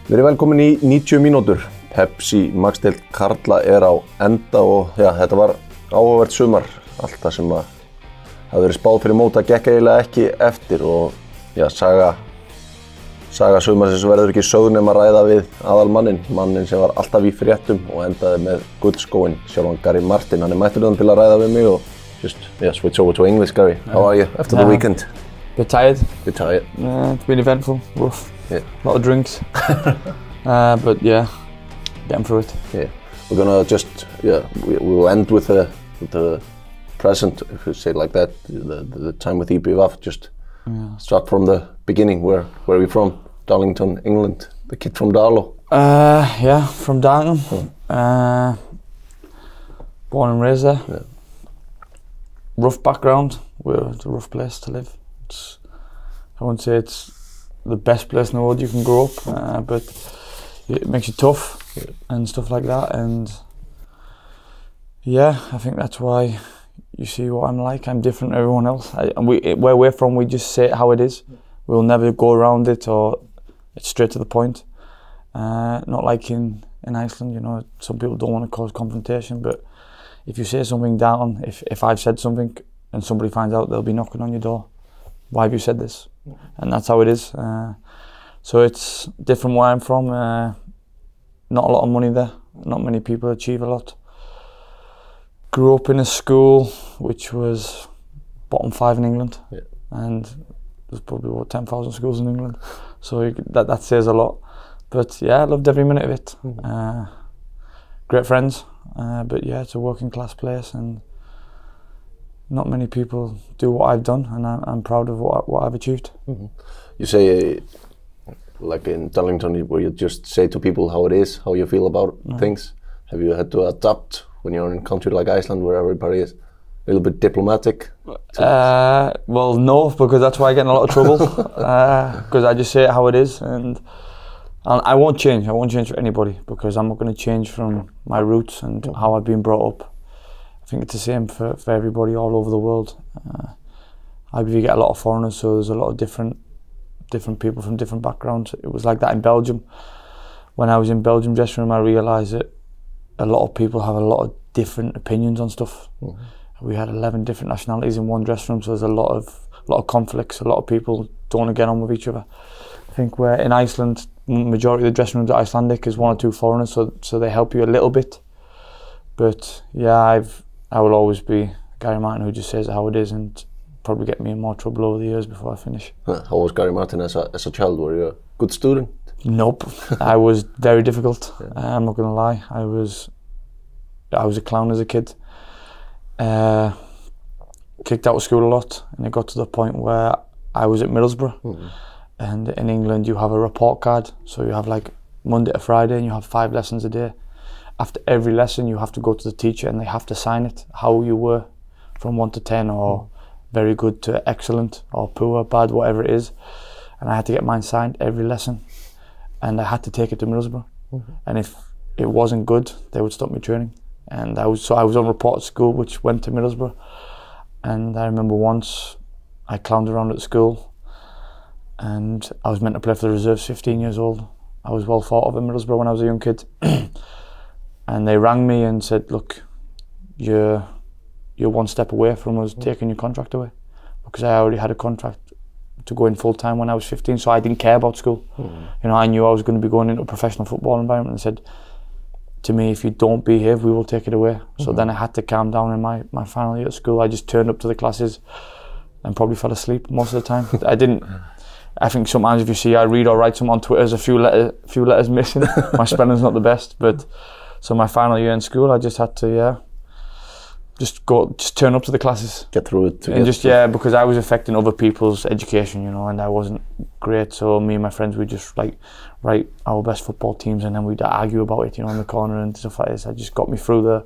Verið velkomin í 90 mínútur. Pepsi Max-deild karla á enda og já, þetta var áhugavert sumar. Allt það sem hafði verið spáð fyrir mót gekk eiginlega ekki eftir og já, saga sumarsins verður ekki sögð nema að ræða við aðalmannin sem var alltaf í fréttum og endaði með gullskóinn, sjálfan Gary Martin. Hann mættur til að ræða við mig og just switch over to English. Gary, how are you after the weekend? Bit tired. Bit tired. It's been eventful, rough. Yeah. A lot of drinks. But yeah, getting through it. Yeah. We're gonna just we will end with the present, if you say it like that, the time with EPVAF. Just start from the beginning. Where are you from? Darlington, England. The kid from Darlow. Yeah, from Darlington. Born and raised there. Yeah. Rough background. It's a rough place to live. I wouldn't say it's the best place in the world you can grow up, but it makes you tough and stuff like that. And yeah, I think that's why you see what I'm like. I'm different to everyone else. Where we're from, we just say it how it is. We'll never go around it, or it's straight to the point. Not like in Iceland, you know, some people don't want to cause confrontation, but if you say something down, if I've said something and somebody finds out, they'll be knocking on your door. Why have you said this? And that's how it is. So it's different where I'm from. Not a lot of money there. Not many people achieve a lot. Grew up in a school which was bottom 5 in England, and there's probably about 10,000 schools in England. So that says a lot. But yeah, I loved every minute of it. Great friends. But yeah, it's a working class place, and not many people do what I've done, and I'm proud of what I've achieved. You say, like in Darlington, where you just say to people how it is, how you feel about things. Have you had to adapt when you're in a country like Iceland, where everybody is a little bit diplomatic? Well, no, because that's why I get in a lot of trouble. Because I just say it how it is, and I won't change. I won't change for anybody, because I'm not going to change from my roots and how I've been brought up. I think it's the same for everybody all over the world. I believe you get a lot of foreigners, so there's a lot of different people from different backgrounds. It was like that in Belgium. When I was in Belgium dressing room, I realised that a lot of people have a lot of different opinions on stuff. We had 11 different nationalities in one dressing room, so there's a lot of conflicts. A lot of people don't want to get on with each other. I think where in Iceland, majority of the dressing rooms are Icelandic, is 1 or 2 foreigners, so they help you a little bit. But yeah, I will always be Gary Martin, who just says it how it is, and probably get me in more trouble over the years before I finish. How was Gary Martin as a child? Were you a good student? Nope, I was very difficult. I'm not gonna lie. I was a clown as a kid. Kicked out of school a lot, and it got to the point where I was at Middlesbrough. And in England, you have a report card, so you have like Monday to Friday, and you have 5 lessons a day. After every lesson, you have to go to the teacher and they have to sign it, how you were from 1 to 10, or very good to excellent, or poor, bad, whatever it is. And I had to get mine signed every lesson, and I had to take it to Middlesbrough. And if it wasn't good, they would stop me training. And I was on report at school, which went to Middlesbrough. And I remember once I clowned around at school, and I was meant to play for the reserves, 15 years old. I was well thought of in Middlesbrough when I was a young kid. And they rang me and said, look, you're 1 step away from us taking your contract away. Because I already had a contract to go in full time when I was 15, so I didn't care about school. You know, I knew I was going to be going into a professional football environment, and said to me, if you don't behave, we will take it away. So then I had to calm down in my final year at school. I just turned up to the classes and probably fell asleep most of the time. I think sometimes if you see I read or write something on Twitter, there's a few letters missing. My spelling's not the best, but so my final year in school, I just had to just turn up to the classes, get through it, and because I was affecting other people's education, you know, and I wasn't great. So me and my friends would just like write our best football teams, and then we'd argue about it, you know, in the corner and stuff like this. I just got me through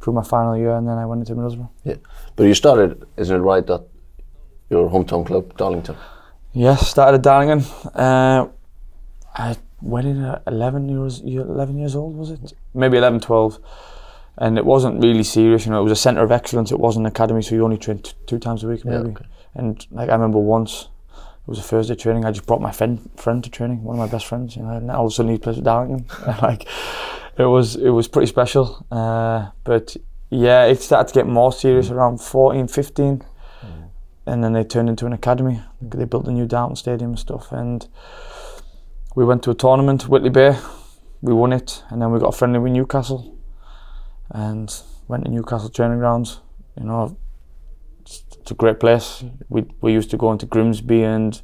my final year, and then I went into Middlesbrough. Yeah, but you started, isn't it right, at your hometown club, Darlington? Yes, started at Darlington. I went in at 11 years old, was it? Maybe 11, 12. And it wasn't really serious, you know, it was a centre of excellence, it wasn't an academy, so you only trained 2 times a week maybe. And like I remember once, It was a Thursday training. I just brought my friend to training, one of my best friends, you know, and all of a sudden he plays with Darlington. Like, it was pretty special. But yeah, it started to get more serious around 14, 15. And then they turned into an academy. They built a new Darlington stadium and stuff. And we went to a tournament, Whitley Bay. We won it, and then we got a friendly with Newcastle. And went to Newcastle training grounds. You know, it's a great place. We used to go into Grimsby and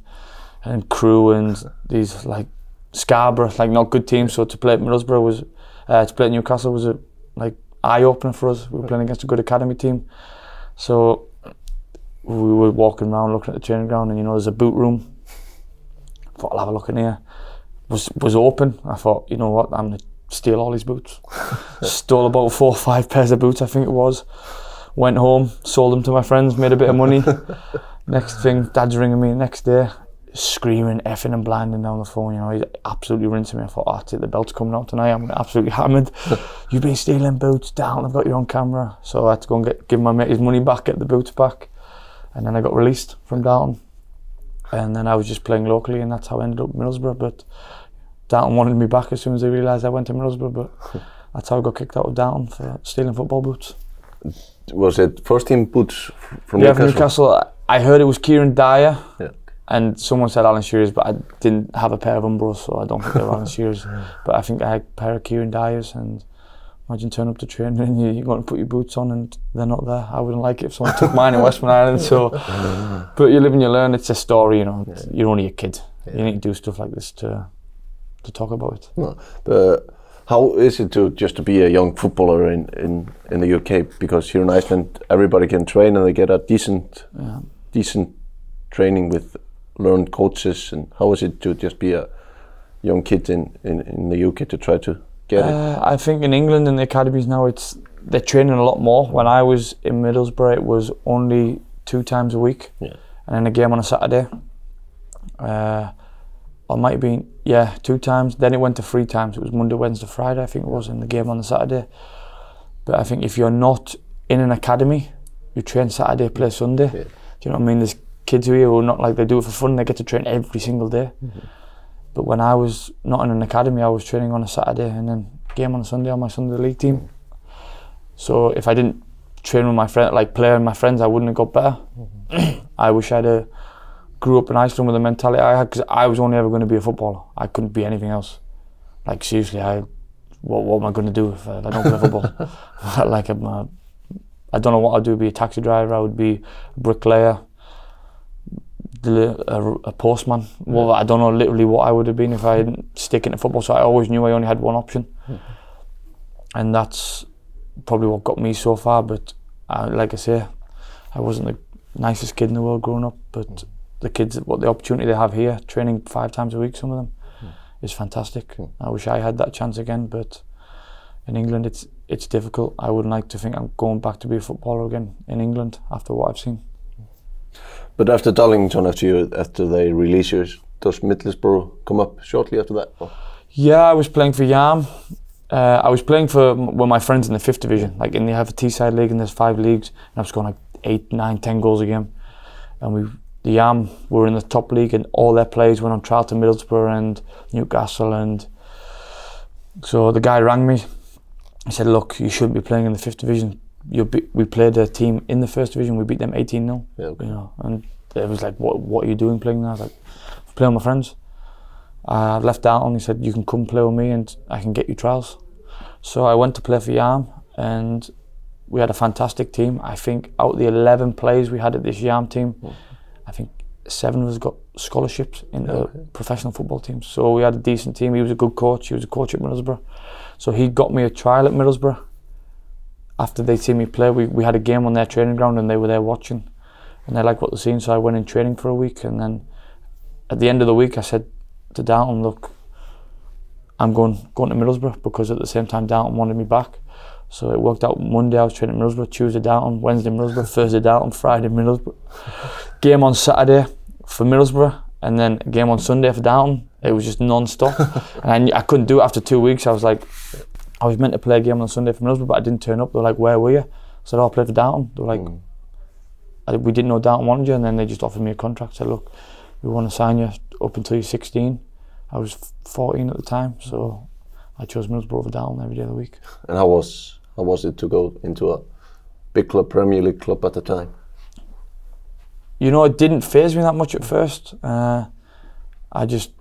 Crewe and these like Scarborough, like not good teams. So to play at Middlesbrough was to play at Newcastle was a like eye opener for us. We were playing against a good academy team. So we were walking around looking at the training ground, and you know there's a boot room. I thought I'll have a look in here. Was open. I thought, you know what, I'm gonna steal all these boots. Stole about 4 or 5 pairs of boots, I think it was. Went home, sold them to my friends, made a bit of money. Next thing, Dad's ringing me the next day, screaming, effing and blinding down the phone. You know, he's absolutely rinsing me. I thought, oh, that's it, the belt's coming out tonight. I'm absolutely hammered. You've been stealing boots, down. I've got you on camera. So I had to go and give my mate his money back, get the boots back, and then I got released from Darlington. And then I was just playing locally, and that's how I ended up at Middlesbrough. But Darlington wanted me back as soon as they realised I went to Middlesbrough. But that's how I got kicked out of Darlington for stealing football boots. Was it first team boots from Newcastle? Yeah, from Newcastle. I heard it was Kieran Dyer, and someone said Alan Shearer's, but I didn't have a pair of Umbros, so I don't think they were Alan Shearer's. But I think I had a pair of Kieran Dyers, and imagine turning up to training and you're going to put your boots on and they're not there. I wouldn't like it if someone took mine in Western Ireland. So, but you live and you learn. It's a story, you know. You're only a kid. You need to do stuff like this to talk about it. No, but how is it to be a young footballer in the UK? Because here in Iceland, everybody can train and they get a decent training with learned coaches. And how is it to just be a young kid in the UK to try to get it? I think in England in the academies now, they're training a lot more. When I was in Middlesbrough, it was only 2 times a week, and then a game on a Saturday. Or might have been 2 times. Then it went to 3 times. It was Monday, Wednesday, Friday, I think it was, in the game on the Saturday. But I think if you're not in an academy, you train Saturday, play Sunday. Do you know what I mean? There's kids here who are not like, they do it for fun. They get to train every single day. But when I was not in an academy, I was training on a Saturday and then game on a Sunday on my Sunday league team. So if I didn't train with my friend, like play with my friends, I wouldn't have got better. I wish I'd grew up in Iceland with the mentality I had, because I was only ever going to be a footballer. I couldn't be anything else. Like seriously, what am I going to do if I don't play football? Like I don't know what I'd do. Be a taxi driver. I would be a bricklayer, a postman. Well, I don't know literally what I would have been if I didn't stick into football. So I always knew I only had one option, and that's probably what got me so far. But like I say, I wasn't the nicest kid in the world growing up, but the kids, what the opportunity they have here, training 5 times a week, some of them, is fantastic. I wish I had that chance again, but in England it's difficult. I wouldn't like to think I'm going back to be a footballer again in England after what I've seen. But after Darlington, after they release you, does Middlesbrough come up shortly after that? Or? Yeah, I was playing for Yarm. I was playing with my friends in the 5th division. Like, and they have a Teesside league and there's 5 leagues, and I was scoring like 8, 9, 10 goals a game. And the Yarm were in the top league, and all their players went on trial to Middlesbrough and Newcastle. And so the guy rang me. He said, "Look, you shouldn't be playing in the 5th division. We played a team in the 1st division. We beat them 18-0. You know, and it was like, what are you doing playing there?" I was like, "Playing with my friends." I left Darlington. He said, "You can come play with me, and I can get you trials." So I went to play for Yarm, and we had a fantastic team. I think out of the 11 players we had at this Yarm team, I think 7 of us got scholarships in the professional football teams. So we had a decent team. He was a good coach. He was a coach at Middlesbrough. So he got me a trial at Middlesbrough. After they'd seen me play, we had a game on their training ground and they were there watching. And they liked what they'd seen, so I went in training for a week. And then at the end of the week, I said to Darlington, "Look, I'm going to Middlesbrough," because at the same time Darlington wanted me back. So it worked out. Monday I was training at Middlesbrough, Tuesday Darlington, Wednesday Middlesbrough, Thursday Darlington, Friday Middlesbrough. Game on Saturday for Middlesbrough, and then a game on Sunday for Darlington. It was just non-stop. And I couldn't do it after 2 weeks. I was like, I was meant to play a game on Sunday for Middlesbrough, but I didn't turn up. They were like, "Where were you?" I said, "Oh, I played for Darlington." They were like, "We didn't know Darlington wanted you," and then they just offered me a contract. Said, "Look, we want to sign you up until you're 16. I was 14 at the time, so I chose Middlesbrough over Down every day of the week. And how was it to go into a big club, Premier League club at the time? You know, it didn't faze me that much at first. I just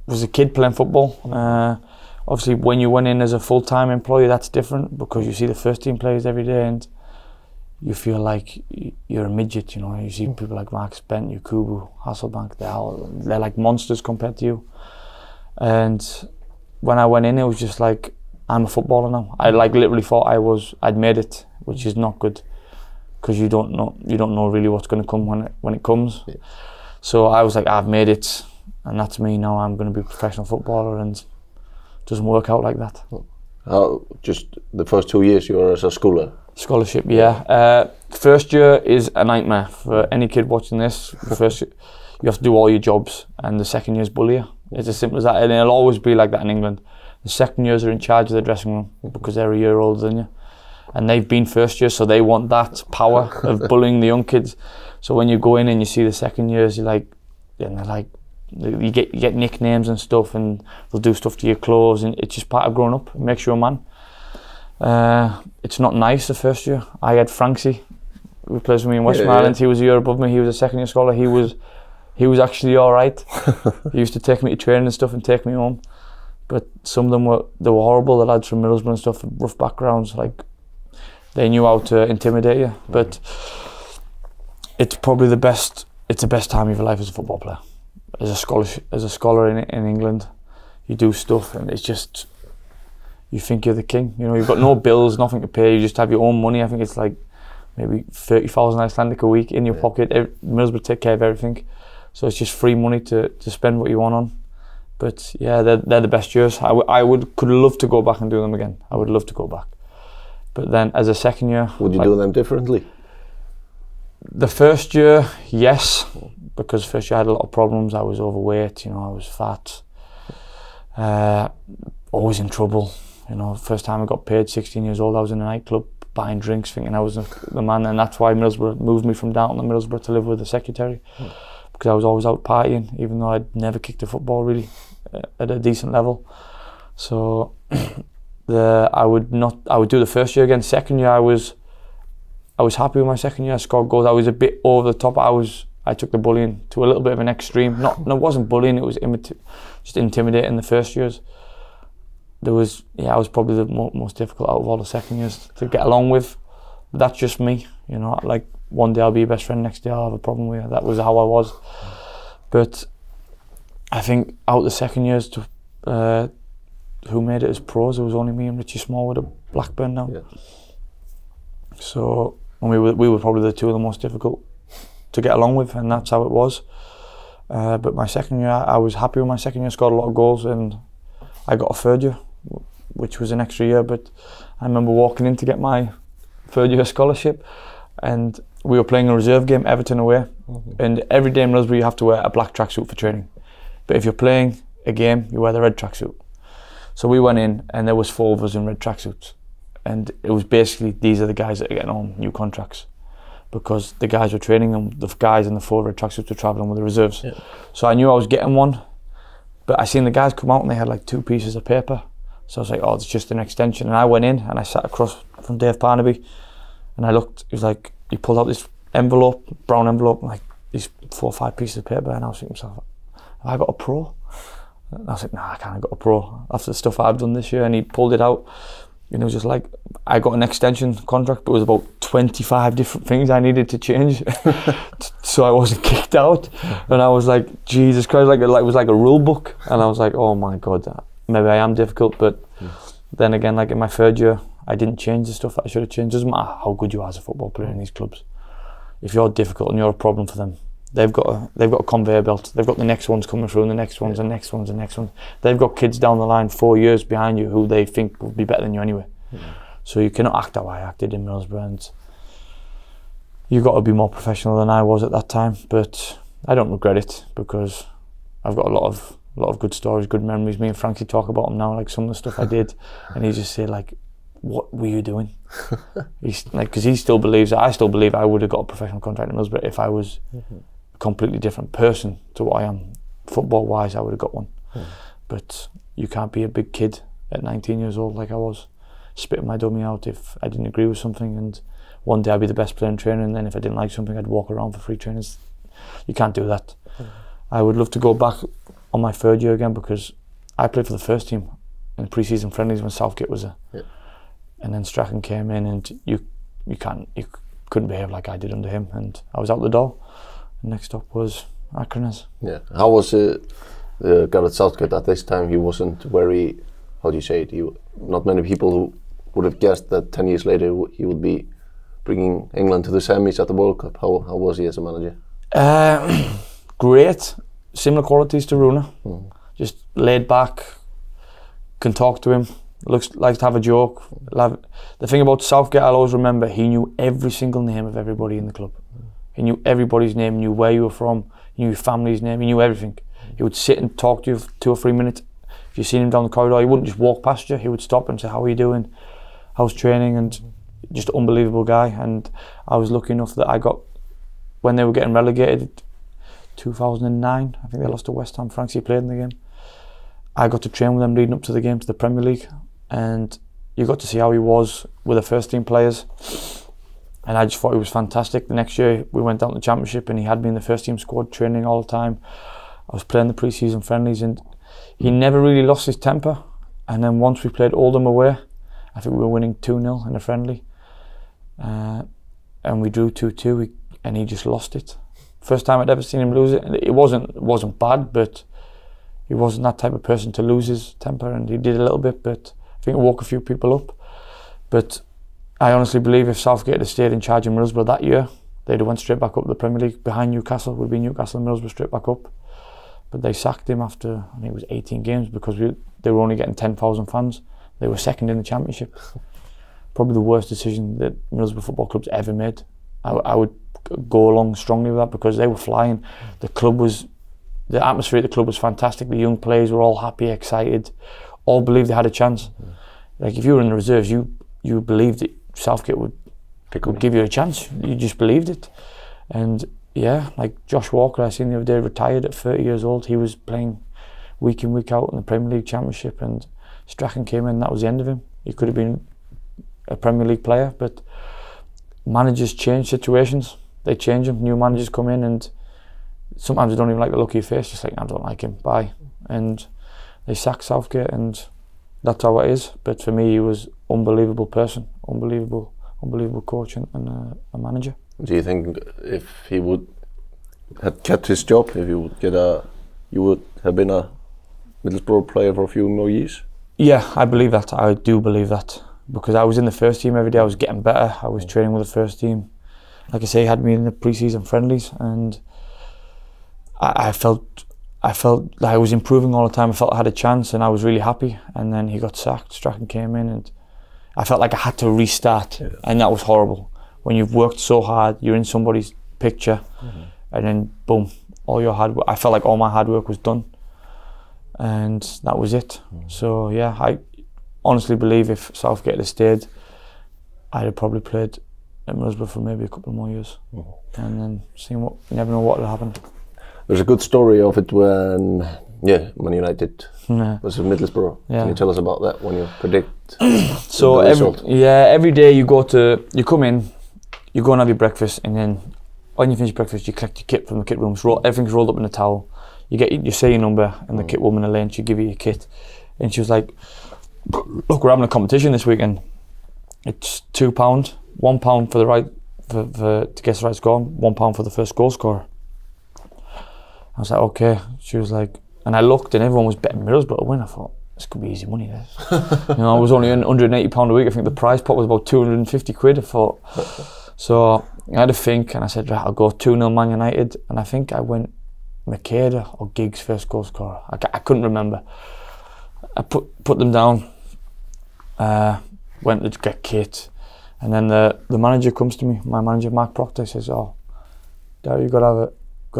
was a kid playing football. Obviously, when you went in as a full-time employee, that's different because you see the first team players every day and you feel like you're a midget. You know, you see people like Mark Spent, Yakubu, Hasselbank. They're like monsters compared to you. And when I went in, it was just like, I'm a footballer now. I like literally thought I'd made it, which is not good because you don't know really what's going to come when it comes. Yeah. So I was like, I've made it, and that's me now. I'm going to be a professional footballer, and it doesn't work out like that. Just the first 2 years you were as a schooler? Scholarship, yeah. First year is a nightmare for any kid watching this. The first year, you have to do all your jobs, and the second year is bully you. It's as simple as that, and it'll always be like that in England. The second years are in charge of the dressing room because they're a year older than you, and they've been first year, so they want that power of bullying the young kids. So when you go in and you see the second years, you're like, and they're like, you get nicknames and stuff, and they'll do stuff to your clothes, and it's just part of growing up. It makes you a man. It's not nice the first year. I had Franksy, who plays with me in Westmoreland. He was a year above me. He was a second year scholar. He was actually all right. He used to take me to training and stuff and take me home. But some of them were horrible. The lads from Middlesbrough and stuff, rough backgrounds. Like, they knew how to intimidate you. But it's probably the best. It's the best time of your life as a football player. As a scholar in England, you do stuff, and it's just, you think you're the king. You know, you've got no bills, nothing to pay. You just have your own money. I think it's like maybe 30,000 Icelandic a week in your pocket. Middlesbrough take care of everything, so it's just free money to spend what you want on. But yeah, they're the best years. Could love to go back and do them again. I would love to go back. But then as a second year, would you do them differently? The first year, yes, because first year I had a lot of problems. I was overweight, you know, I was fat, always in trouble. You know, first time I got paid, 16 years old, I was in a nightclub buying drinks, thinking I was the man, and that's why Middlesbrough moved me from Downton to Middlesbrough to live with the secretary, because I was always out partying, even though I'd never kicked a football really at a decent level. So I would do the first year again. Second year, I was happy with my second year. I scored goals. I was a bit over the top. I took the bullying to a little bit of an extreme. No, it wasn't bullying. It was just intimidating the first years. I was probably the most difficult out of all the second years to get along with. That's just me, you know. Like, one day I'll be your best friend, next day I'll have a problem with you. That was how I was. But I think out the second years, who made it as pros? It was only me and Richie Smallwood at Blackburn now. Yeah. So, and we were probably the two of the most difficult to get along with, and that's how it was. But my second year, I was happy with my second year. Scored a lot of goals, and I got a third year, which was an extra year. But I remember walking in to get my third year scholarship, and we were playing a reserve game, Everton away. And every day in Middlesbrough you have to wear a black tracksuit for training. But if you're playing a game, you wear the red tracksuit. So we went in, and there was 4 of us in red tracksuits. And it was basically, these are the guys that are getting on new contracts, because the guys were training them, the guys in the 4 red tracksuits were travelling with the reserves. Yeah. So I knew I was getting one, but I seen the guys come out and they had like 2 pieces of paper. So I was like, oh, it's just an extension. And I went in and I sat across from Dave Parnaby, and I looked, he pulled out this envelope, brown envelope, and like these 4 or 5 pieces of paper, and I was thinking to myself, have I got a pro? And I was like, nah, I can't have got a pro after the stuff I've done this year. And he pulled it out, and it was just like, I got an extension contract, but it was about 25 different things I needed to change so I wasn't kicked out. And I was like, Jesus Christ, it was like a rule book. And I was like, oh my God, maybe I am difficult. But then again, like in my third year, I didn't change the stuff that I should have changed. It doesn't matter how good you are as a football player in these clubs. If you're difficult and you're a problem for them, they've got a conveyor belt. They've got the next ones coming through, and the next ones, and the next ones, and the next ones. They've got kids down the line 4 years behind you who they think will be better than you anyway. So you cannot act how I acted in Middlesbrough, and you've got to be more professional than I was at that time. But I don't regret it, because I've got a lot of good stories, good memories. Me and Frankie talk about them now, like some of the stuff I did, and he just say like, what were you doing? He's like, because he still believes, I still believe I would have got a professional contract in Middlesbrough if I was completely different person to what I am. Football-wise, I would have got one. But you can't be a big kid at 19 years old like I was, spitting my dummy out if I didn't agree with something, and one day I'd be the best player in training, and then if I didn't like something, I'd walk around for free trainers. You can't do that. I would love to go back on my third year again, because I played for the first team in the pre-season friendlies when Southgate was there. And then Strachan came in, and you couldn't behave like I did under him, and I was out the door. The next stop was Akrones. Yeah. How was Gareth Southgate at this time? He wasn't very, how do you say it? Not many people who would have guessed that 10 years later he would be bringing England to the semis at the World Cup. How was he as a manager? Great. Similar qualities to Runa. Just laid back, can talk to him, likes to have a joke. The thing about Southgate, I'll always remember, he knew every single name of everybody in the club. He knew everybody's name, knew where you were from, he knew your family's name, he knew everything. He would sit and talk to you for 2 or 3 minutes. If you seen him down the corridor, he wouldn't just walk past you, he would stop and say, how are you doing? How's training? And just an unbelievable guy. And I was lucky enough that I got, when they were getting relegated, 2009, I think they lost to West Ham, Frankie played in the game. I got to train with them leading up to the game, to the Premier League, and you got to see how he was with the first team players, and I just thought he was fantastic. The next year we went down to the Championship and he had me in the first team squad, training all the time. I was playing the pre-season friendlies, and he never really lost his temper. And then once we played Oldham away, I think we were winning 2-0 in a friendly, and we drew 2-2, and he just lost it. First time I'd ever seen him lose it. It wasn't bad, but he wasn't that type of person to lose his temper, and he did a little bit, but I think it woke a few people up. But I honestly believe if Southgate had stayed in charge in Middlesbrough that year, they'd have went straight back up the Premier League behind Newcastle. Would be Newcastle and Middlesbrough straight back up. But they sacked him after, I think it was 18 games, because they were only getting 10,000 fans. They were second in the Championship. Probably the worst decision that Middlesbrough Football Club's ever made. I would go along strongly with that, because they were flying. The atmosphere at the club was fantastic. The young players were all happy, excited, all believed they had a chance. Like if you were in the reserves, you believed that Southgate would give you a chance. You just believed it. And yeah, like Josh Walker, I seen the other day, retired at 30 years old. He was playing week in, week out in the Premier League Championship, and Strachan came in, that was the end of him. He could have been a Premier League player, but managers change situations. They change them. New managers come in, and sometimes they don't even like the look of your face, just like, I don't like him, bye. And they sack Southgate, and that's how it is. But for me, he was unbelievable person, unbelievable coach and a manager. Do you think if he would have kept his job, if you would have been a Middlesbrough player for a few more years? Yeah, I believe that. I do believe that, because I was in the first team every day. I was getting better. I was training with the first team. Like I say, he had me in the pre-season friendlies, and I felt that I was improving all the time. I felt I had a chance, and I was really happy. And then he got sacked. Strachan came in, and I felt like I had to restart, and that was horrible. When you've worked so hard, you're in somebody's picture, and then boom, all your hard work. I felt like all my hard work was done, and that was it. So yeah, I honestly believe if Southgate had stayed, I'd have probably played at Middlesbrough for maybe a couple more years, and then you never know what will happen. There's a good story of it when Man United was in Middlesbrough. Can you tell us about that, when you predict so the result? Every day you come in, you go and have your breakfast, and then when you finish breakfast, you collect your kit from the kit rooms. Everything's rolled up in a towel. You say your number, and the kit woman, Elaine, she'll give you your kit. And she was like, look, we're having a competition this weekend. It's £2, £1 for the right to guess the right score, £1 for the first goal scorer. I was like, okay. She was like, and I looked, and everyone was betting Middlesbrough to win. I thought, this could be easy money, this. I was only earning £180 a week. I think the prize pot was about 250 quid. I thought. So I had to think, and I said, right, I'll go 2-0 Man United. And I think I went Makeda or Giggs first goal scorer. I couldn't remember. I put them down, went to get kit, and then the manager comes to me, my manager Mark Proctor, says, oh, Darry, you got to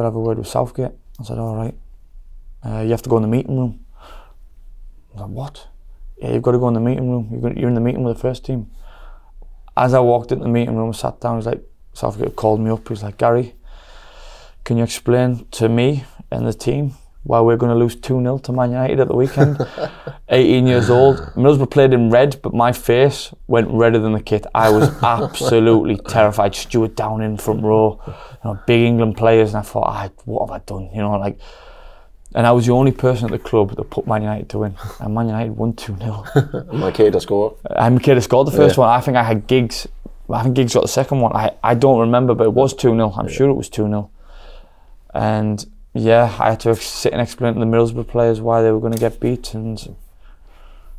have a word with Southgate. I said, all right. You have to go in the meeting room. I was like, what? Yeah, you've got to go in the meeting room. You're in the meeting with the first team. As I walked into the meeting room, sat down, he was like, Southgate called me up. He was like, Gary, can you explain to me and the team why we're going to lose 2-0 to Man United at the weekend? 18 years old. Middlesbrough played in red, but my face went redder than the kit. I was absolutely terrified. Stuart Downing in front row, big England players, and I thought, what have I done? And I was the only person at the club that put Man United to win, and Man United won 2-0. Makeda scored. Makeda scored the first one. I think I had Giggs. I think Giggs got the second one. I don't remember, but it was 2-0. I'm sure it was 2-0. And yeah, I had to sit and explain to the Middlesbrough players why they were going to get beat, and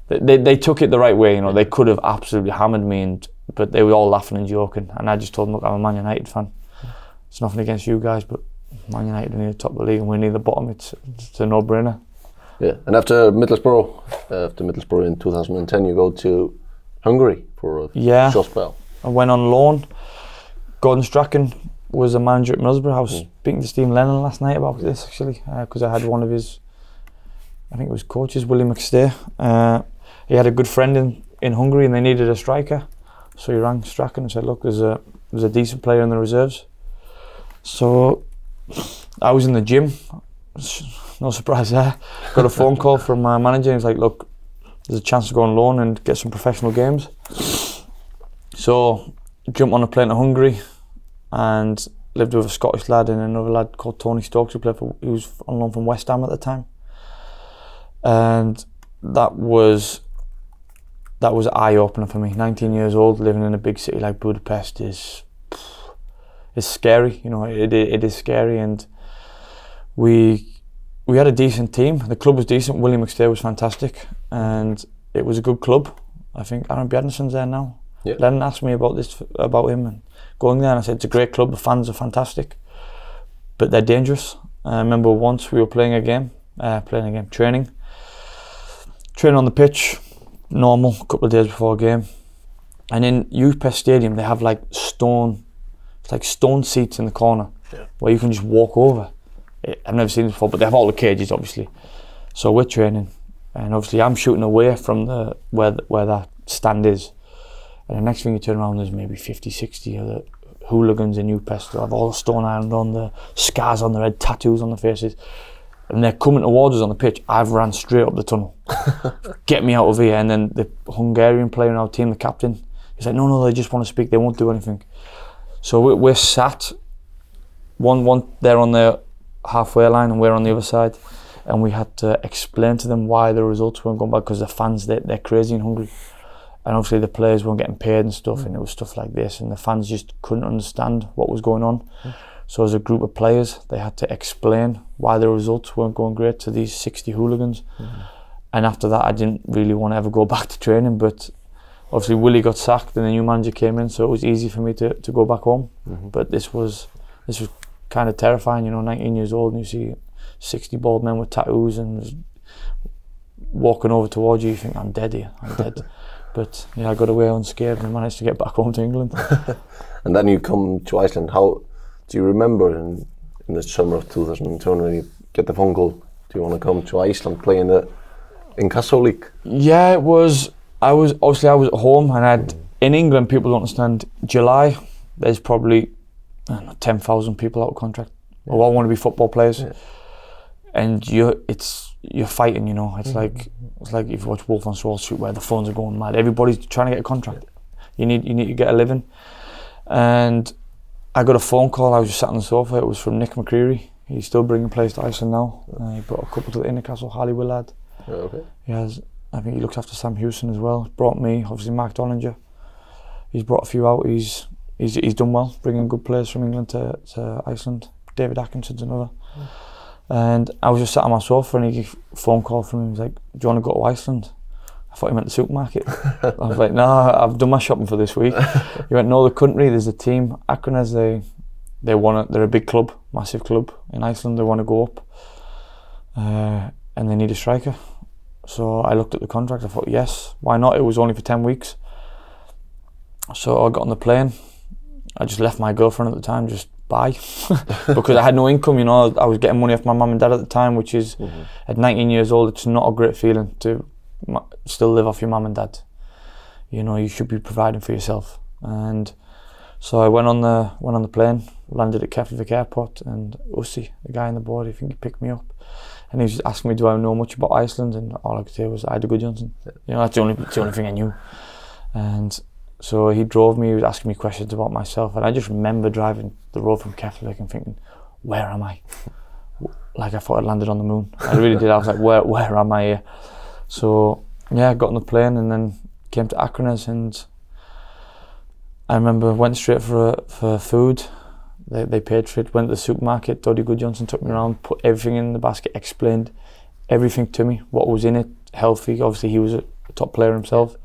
they took it the right way. They could have absolutely hammered me, but they were all laughing and joking. And I just told them, look, I'm a Man United fan. It's nothing against you guys, but Man United are near the top of the league and we're near the bottom. It's a no-brainer. Yeah, and after Middlesbrough in 2010, you go to Hungary for a short spell. I went on loan. Gordon Strachan was a manager at Middlesbrough. I was speaking to Steve Lennon last night about this actually, because I had one of his, I think it was coaches, Willie McStay. He had a good friend in Hungary and they needed a striker, so he rang Strachan and said, look, there's a decent player in the reserves. So I was in the gym, no surprise there. Got a phone call from my manager. He was like, look, there's a chance to go on loan and get some professional games. So jumped on a plane to Hungary and lived with a Scottish lad and another lad called Tony Stokes who was on loan from West Ham at the time. And that was an eye-opener for me. 19 years old, living in a big city like Budapest is scary. It is scary, and we had a decent team. The club was decent. Willie McStay was fantastic, and it was a good club. I think Aaron Bjarnason's there now. Yeah. Lennon asked me about him and going there, and I said it's a great club. The fans are fantastic, but they're dangerous. I remember once we were training on the pitch, normal, a couple of days before a game, and in UPES Stadium they have like stone seats in the corner where you can just walk over. I've never seen this before, but they have all the cages obviously. So we're training, and obviously I'm shooting away from where that stand is, and the next thing you turn around, there's maybe 50, 60 other hooligans in UPES. They have all the Stone Island on, the scars on their head, tattoos on their faces, and they're coming towards us on the pitch. I've ran straight up the tunnel. Get me out of here. And then the Hungarian player in our team, the captain, he's like, no, they just want to speak, they won't do anything. So we're sat, one they're on the halfway line and we're on the other side, and we had to explain to them why the results weren't going back, because the fans, they're crazy in Hungary, and obviously the players weren't getting paid and stuff, and it was stuff like this, and the fans just couldn't understand what was going on. So as a group of players, they had to explain why the results weren't going great to these 60 hooligans. And after that, I didn't really want to ever go back to training, but obviously Willie got sacked and the new manager came in, so it was easy for me to go back home. But this was kind of terrifying, 19 years old, and you see 60 bald men with tattoos and walking over towards you, you think, I'm dead here, I'm dead. But yeah, I got away unscathed and managed to get back home to England. And then you come to Iceland. How do you remember in the summer of 2002 when you get the phone call, do you want to come to Iceland, play in the Inkasso League? Yeah, it was. I was at home, and in England, people don't understand, July, there's probably 10,000 people out of contract who all want to be football players, and you're fighting. It's like if you watch Wolf on Wall Street, where the phones are going mad. Everybody's trying to get a contract. You need to get a living, and I got a phone call. I was just sat on the sofa. It was from Nick McCreary. He's still bringing players to Iceland now. He brought a couple to the Innercastle, Harley Willard. He has. I think he looks after Sam Houston as well. Brought me, obviously Mark Dollinger. He's brought a few out. He's done well, bringing good players from England to Iceland. David Atkinson's another. And I was just sat on my sofa, and he got a phone call from him. He was like, "Do you want to go to Iceland?" I thought he meant the supermarket. I was like, "No, I've done my shopping for this week." He went, "No, the country. There's a team. Akranes. They're a big club, massive club in Iceland. They want to go up, and they need a striker." So I looked at the contract. I thought, yes, why not? It was only for 10 weeks. So I got on the plane. I just left my girlfriend at the time, just bye, because I had no income. I was getting money off my mum and dad at the time, which is at 19 years old, it's not a great feeling to still live off your mum and dad. You should be providing for yourself. And So I went on the plane, landed at Keflavik Airport, and Ussi, the guy on the board, I think he picked me up, and he was just asking me, do I know much about Iceland? And all I could say was, I had a good Johnson. You know, that's the only thing I knew. And so he drove me, he was asking me questions about myself, and I just remember driving the road from Keflavik and thinking, where am I? Like I thought I'd landed on the moon. I really did. I was like, where am I here? So yeah, I got on the plane and then came to Akranes, and I remember went straight for food. They paid for it. Went to the supermarket. Doddy Goodjohnson took me around, put everything in the basket, explained everything to me, what was in it, healthy. Obviously, he was a top player himself,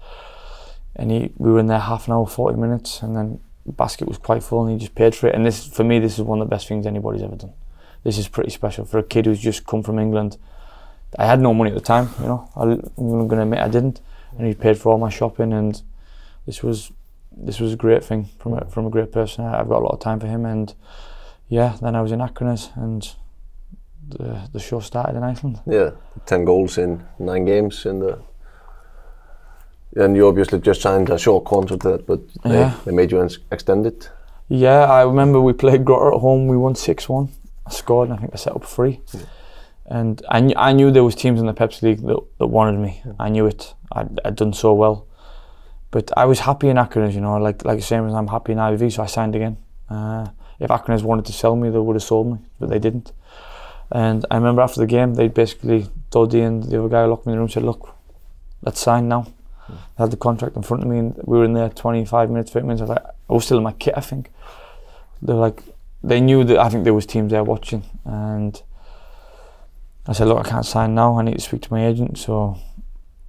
and we were in there half an hour, 40 minutes, and then the basket was quite full, and he just paid for it. And this, for me, this is one of the best things anybody's ever done. This is pretty special for a kid who's just come from England. I had no money at the time, you know. I'm going to admit I didn't, and he paid for all my shopping, and this was a great thing from a great person. I've got a lot of time for him, and yeah, then I was in Akranes, and the show started in Iceland. Yeah, 10 goals in 9 games and you obviously just signed a short contract, but they made you extend it. Yeah, I remember we played Grotter at home. We won 6-1. I scored, and I think I set up 3. Yeah. And I knew there was teams in the Pepsi League that wanted me. Yeah. I knew it. I'd done so well. But I was happy in Akranes, you know, like the same as I'm happy in IVV, so I signed again. If Akranes wanted to sell me, they would have sold me, but they didn't. And I remember after the game, they basically, Doddy and the other guy locked me in the room and said, look, let's sign now. They had the contract in front of me, and we were in there 25 minutes, 30 minutes. I was still in my kit, I think. They knew that I think there was teams there watching, and I said, look, I can't sign now, I need to speak to my agent. So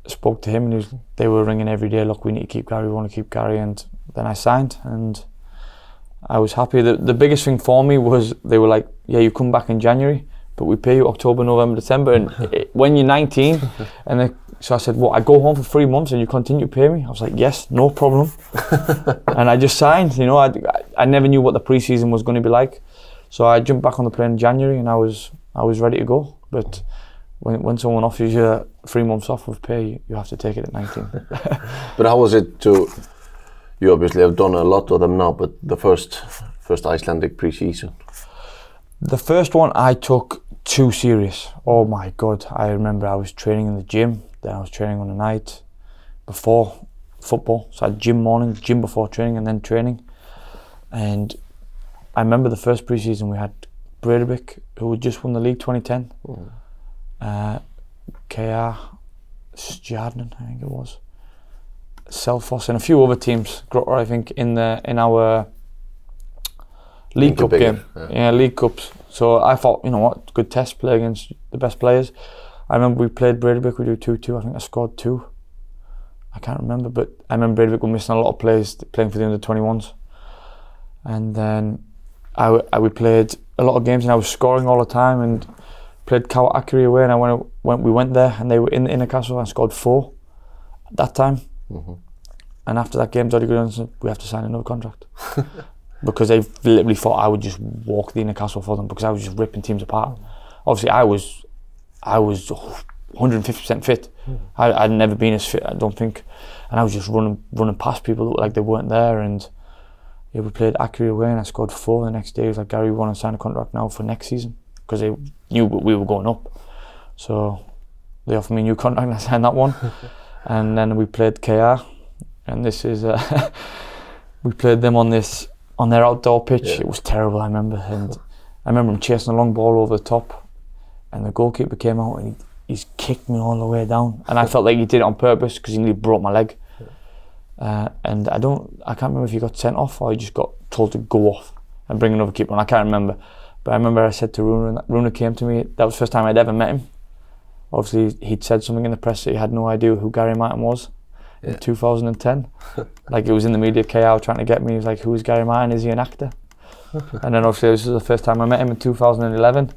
I spoke to him, and they were ringing every day, look, we need to keep Gary, we want to keep Gary. And then I signed, and I was happy. The biggest thing for me was they were like, yeah, you come back in January, but we pay you October, November, December, and when you're 19, so I said, well, I go home for 3 months and you continue to pay me? I was like, yes, no problem. And I just signed, you know. I never knew what the pre-season was going to be like. So I jumped back on the plane in January, and I was ready to go. But when someone offers you 3 months off with pay, you have to take it at 19. But how was it you obviously have done a lot of them now, but the first Icelandic pre-season? The first one I took too serious. Oh my God, I remember I was training in the gym, then I was training on the night before football. So I had gym morning, gym before training, and then training. And I remember the first pre-season we had Breidablik, who had just won the league 2010. KR, Stjarnan, I think it was. Selfoss and a few other teams. Grotter, I think, in our League Cup game. Yeah, League Cups. So I thought, you know what, good test, play against the best players. I remember we played Breidablik, we drew 2-2, I think I scored 2. I can't remember, but I remember Breidablik were missing a lot of players playing for the under-21s. And then we played a lot of games, and I was scoring all the time, and played Kawakiri away, and we went there, and they were in the Inner Castle, and I scored 4 at that time. And after that game, Doddy Goodjohnson said, we have to sign another contract. Because they literally thought I would just walk the Inner Castle for them, because I was just ripping teams apart. Obviously, I was 150% fit. I'd never been as fit, I don't think, and I was just running past people that looked like they weren't there. And yeah, we played Akiri away, and I scored 4 the next day. He was like, Gary, we want to sign a contract now for next season, because they knew we were going up. So they offered me a new contract, and I signed that one. And then we played KR, and this is we played them on their outdoor pitch. Yeah. It was terrible, I remember. And I remember him chasing a long ball over the top, and the goalkeeper came out, and he's kicked me all the way down. And I felt like he did it on purpose, because he nearly broke my leg. And I can't remember if he got sent off or he just got told to go off and bring another keeper on. I can't remember. But I remember I said to Runa, Runa came to me, that was the first time I'd ever met him. Obviously he'd said something in the press that he had no idea who Gary Martin was in 2010. Like, it was in the media, KR trying to get me. He was like, who is Gary Martin? Is he an actor? And then obviously this was the first time I met him in 2011.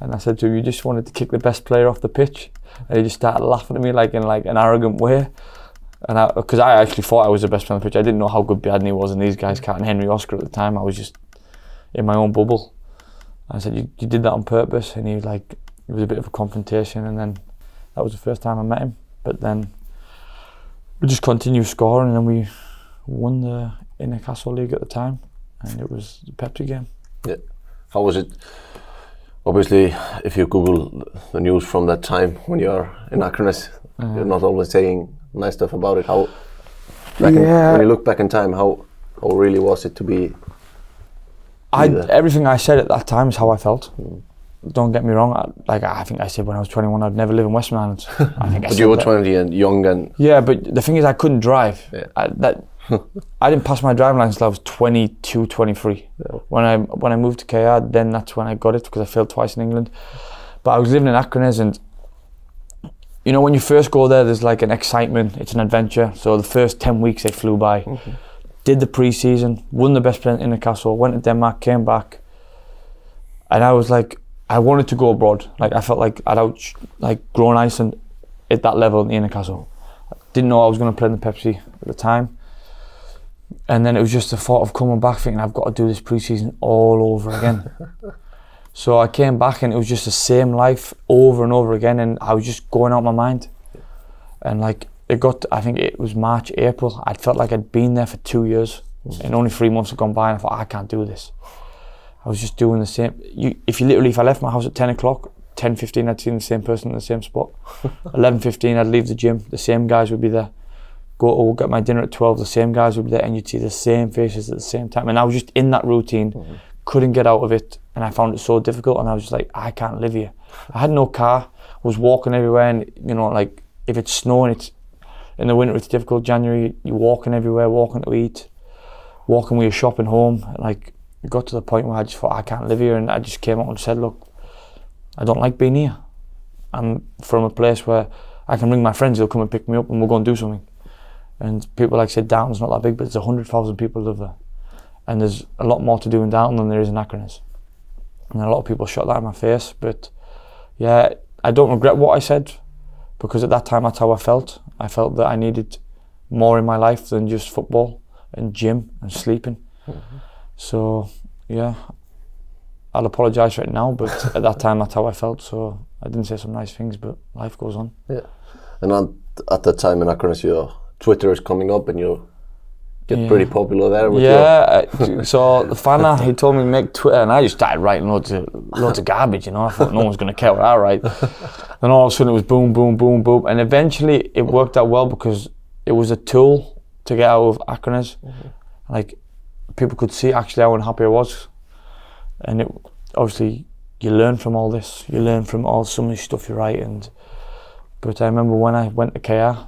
And I said to him, you just wanted to kick the best player off the pitch. And he just started laughing at me like in an arrogant way. And because I actually thought I was the best player on the pitch. I didn't know how good Biadney was and these guys, Cat and Henry Oscar at the time. I was just in my own bubble. I said, you did that on purpose. And he was like, it was a bit of a confrontation. And then that was the first time I met him. But then we just continued scoring, and then won the Newcastle League at the time, and it was the Pepsi game. Yeah. How was it? Obviously, if you Google the news from that time when you're in Akranes, you're not always saying nice stuff about it. How? When you look back in time, how really was it to be? Everything I said at that time is how I felt. Don't get me wrong. I think I said when I was 21 I'd never live in Western Islands. But you were 20 and young and. Yeah, but the thing is I couldn't drive. Yeah. I didn't pass my driving license until I was 22, 23. Yeah. When I moved to KR, then that's when I got it because I failed twice in England. But I was living in Akranes, and you know when you first go there, there's like an excitement. It's an adventure. So the first 10 weeks they flew by. Did the pre-season, won the best player in Newcastle, went to Denmark, came back, and I was like, I wanted to go abroad. Like I felt like I'd grown Iceland at that level in Newcastle. I didn't know I was going to play in the Pepsi at the time. And then it was just the thought of coming back thinking I've got to do this pre-season all over again. So I came back and it was just the same life over and over again, and I was just going out my mind. And like it got, I think it was March, April, I felt like I'd been there for 2 years and only 3 months had gone by, and I thought I can't do this. I was just doing the same. If I left my house at 10 o'clock, 10:15 I'd seen the same person in the same spot. 11:15 I'd leave the gym, the same guys would be there. Go get my dinner at 12, the same guys would be there, and you'd see the same faces at the same time. And I was just in that routine, couldn't get out of it, and I found it so difficult, and I was just like, I can't live here. I had no car, I was walking everywhere, and you know, like if it's snowing, it's in the winter it's difficult. January, you're walking everywhere, walking to eat, walking with your shopping home. Like it got to the point where I just thought I can't live here, and I just came out and said, look, I don't like being here. I'm from a place where I can ring my friends, they'll come and pick me up and we'll go and do something. And people like say Downton's not that big, but there's 100,000 people live there. And there's a lot more to do in Downton than there is in Akranes. And a lot of people shot that in my face, but yeah, I don't regret what I said, because at that time that's how I felt. I felt that I needed more in my life than just football and gym and sleeping. So yeah, I'll apologise for it now, but at that time that's how I felt, so I didn't say some nice things, but life goes on. Yeah. And at that time in Akranes, your Twitter is coming up and you get pretty popular there with so the fan, he told me to make Twitter, and I just started writing loads of garbage, you know. I thought no one's going to care what I write. Then all of a sudden it was boom, boom, boom, boom, and eventually it worked out well because it was a tool to get out of Akranes. Like people could see actually how unhappy I was, and it obviously you learn from all this. You learn from some of the stuff you write, but I remember when I went to KR,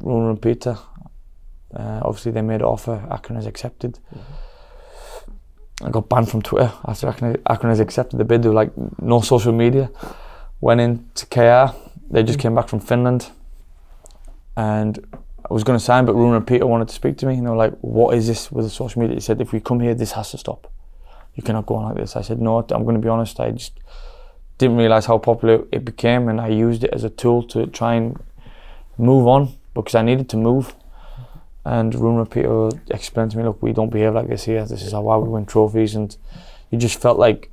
Runa and Peter, obviously they made an offer, Akranes accepted. I got banned from Twitter after Akranes accepted the bid. They were like, no social media. Went into KR, they just came back from Finland, and I was going to sign, but Runa and Peter wanted to speak to me, and they were like, what is this with the social media? He said, if we come here, this has to stop. You cannot go on like this. I said, no, I'm going to be honest, I just didn't realise how popular it became, and I used it as a tool to try and move on, because I needed to move. And Runa and Peter explained to me, look, we don't behave like this here. This is how we win trophies. And you just felt like,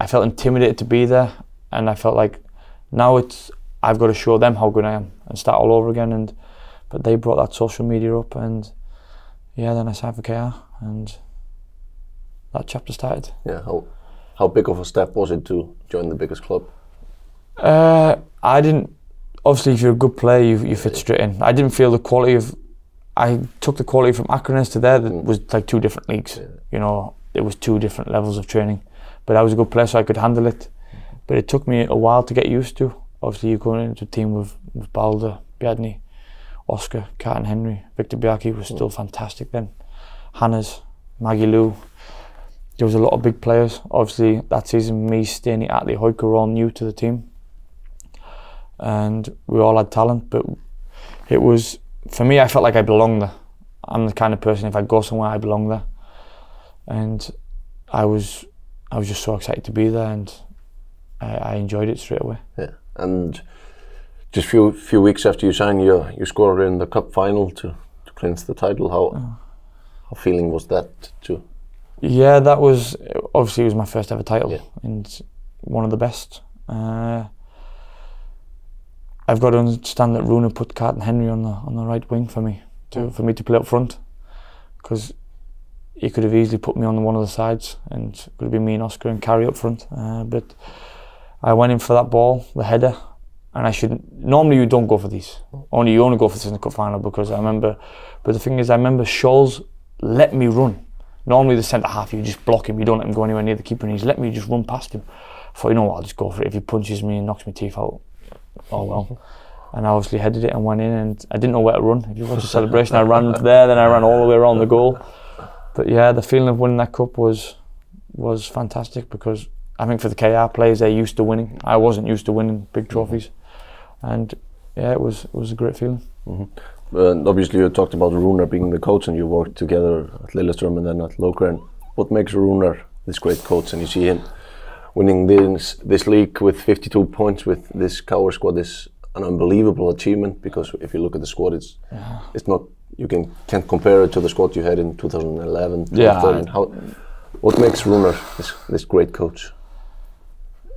I felt intimidated to be there. And I felt like now I've got to show them how good I am and start all over again. But they brought that social media up, and yeah, then I signed for KR, and that chapter started. Yeah, how big of a step was it to join the biggest club? I didn't. Obviously, if you're a good player, you fit straight in. I didn't feel the quality of. I took the quality from Akranes to there. That was like 2 different leagues. You know, it was 2 different levels of training. But I was a good player, so I could handle it. But it took me a while to get used to. Obviously, you're going into a team with Balder, Bjarni, Oscar, Carton Henry, Victor Bjarki was still fantastic then. Hannes, Maggie Lou. There was a lot of big players. Obviously, that season, me, Steny, Atli, Hoyke were all new to the team. And we all had talent, but it was, for me, I felt like I belonged there. I'm the kind of person, if I go somewhere, I belong there. And I was just so excited to be there, and I enjoyed it straight away. Yeah, and just few weeks after you signed, you scored in the cup final to clinch the title. How feeling was that too? Yeah, that was, obviously it was my first ever title, and one of the best. I've got to understand that Runa put Carton Henry on the right wing for me to play up front, because he could have easily put me on one of the sides and it could have been me and Oscar and Carrie up front. But I went in for that ball, the header, and I shouldn't. Normally you don't go for these. You only go for this in the cup final because I remember. But the thing is, I remember Scholes let me run. Normally the centre half, you just block him. You don't let him go anywhere near the keeper, and he's let me just run past him. I thought, you know what, I'll just go for it. If he punches me and knocks my teeth out, oh well. And I obviously headed it and went in, and I didn't know where to run. If you watch the celebration, I ran there, then I ran all the way around the goal. But yeah, the feeling of winning that cup was fantastic, because I think for the KR players, they're used to winning. I wasn't used to winning big trophies, and yeah, it was a great feeling. And obviously, you talked about Rúnar being the coach, and you worked together at Lillestrøm and then at Lokeren. What makes Rúnar this great coach? And you see him winning this league with 52 points with this KR squad is an unbelievable achievement, because if you look at the squad, it's not, you can't compare it to the squad you had in 2011. Yeah. What makes Rúnar this great coach?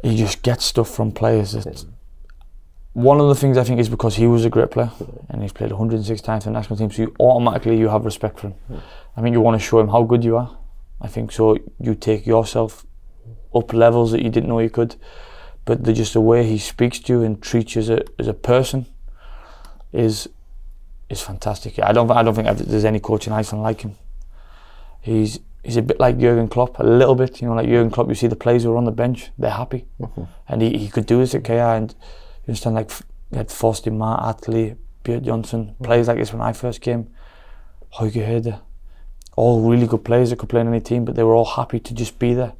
He just gets stuff from players. One of the things I think is because he was a great player and he's played 106 times for the national team, so you have respect for him. I think you want to show him how good you are. I think so. You take yourself up levels that you didn't know you could. But just the way he speaks to you and treats you as a person is fantastic. I don't think there's any coach in Iceland like him. He's a bit like Jurgen Klopp, a little bit. You know, like Jurgen Klopp, you see the players who are on the bench, they're happy, and he could do this at KR. And you understand, like you had Forster, Mart, Atley, Björn Johnson, players like this when I first came. Hauge Herde, all really good players that could play in any team, but they were all happy to just be there.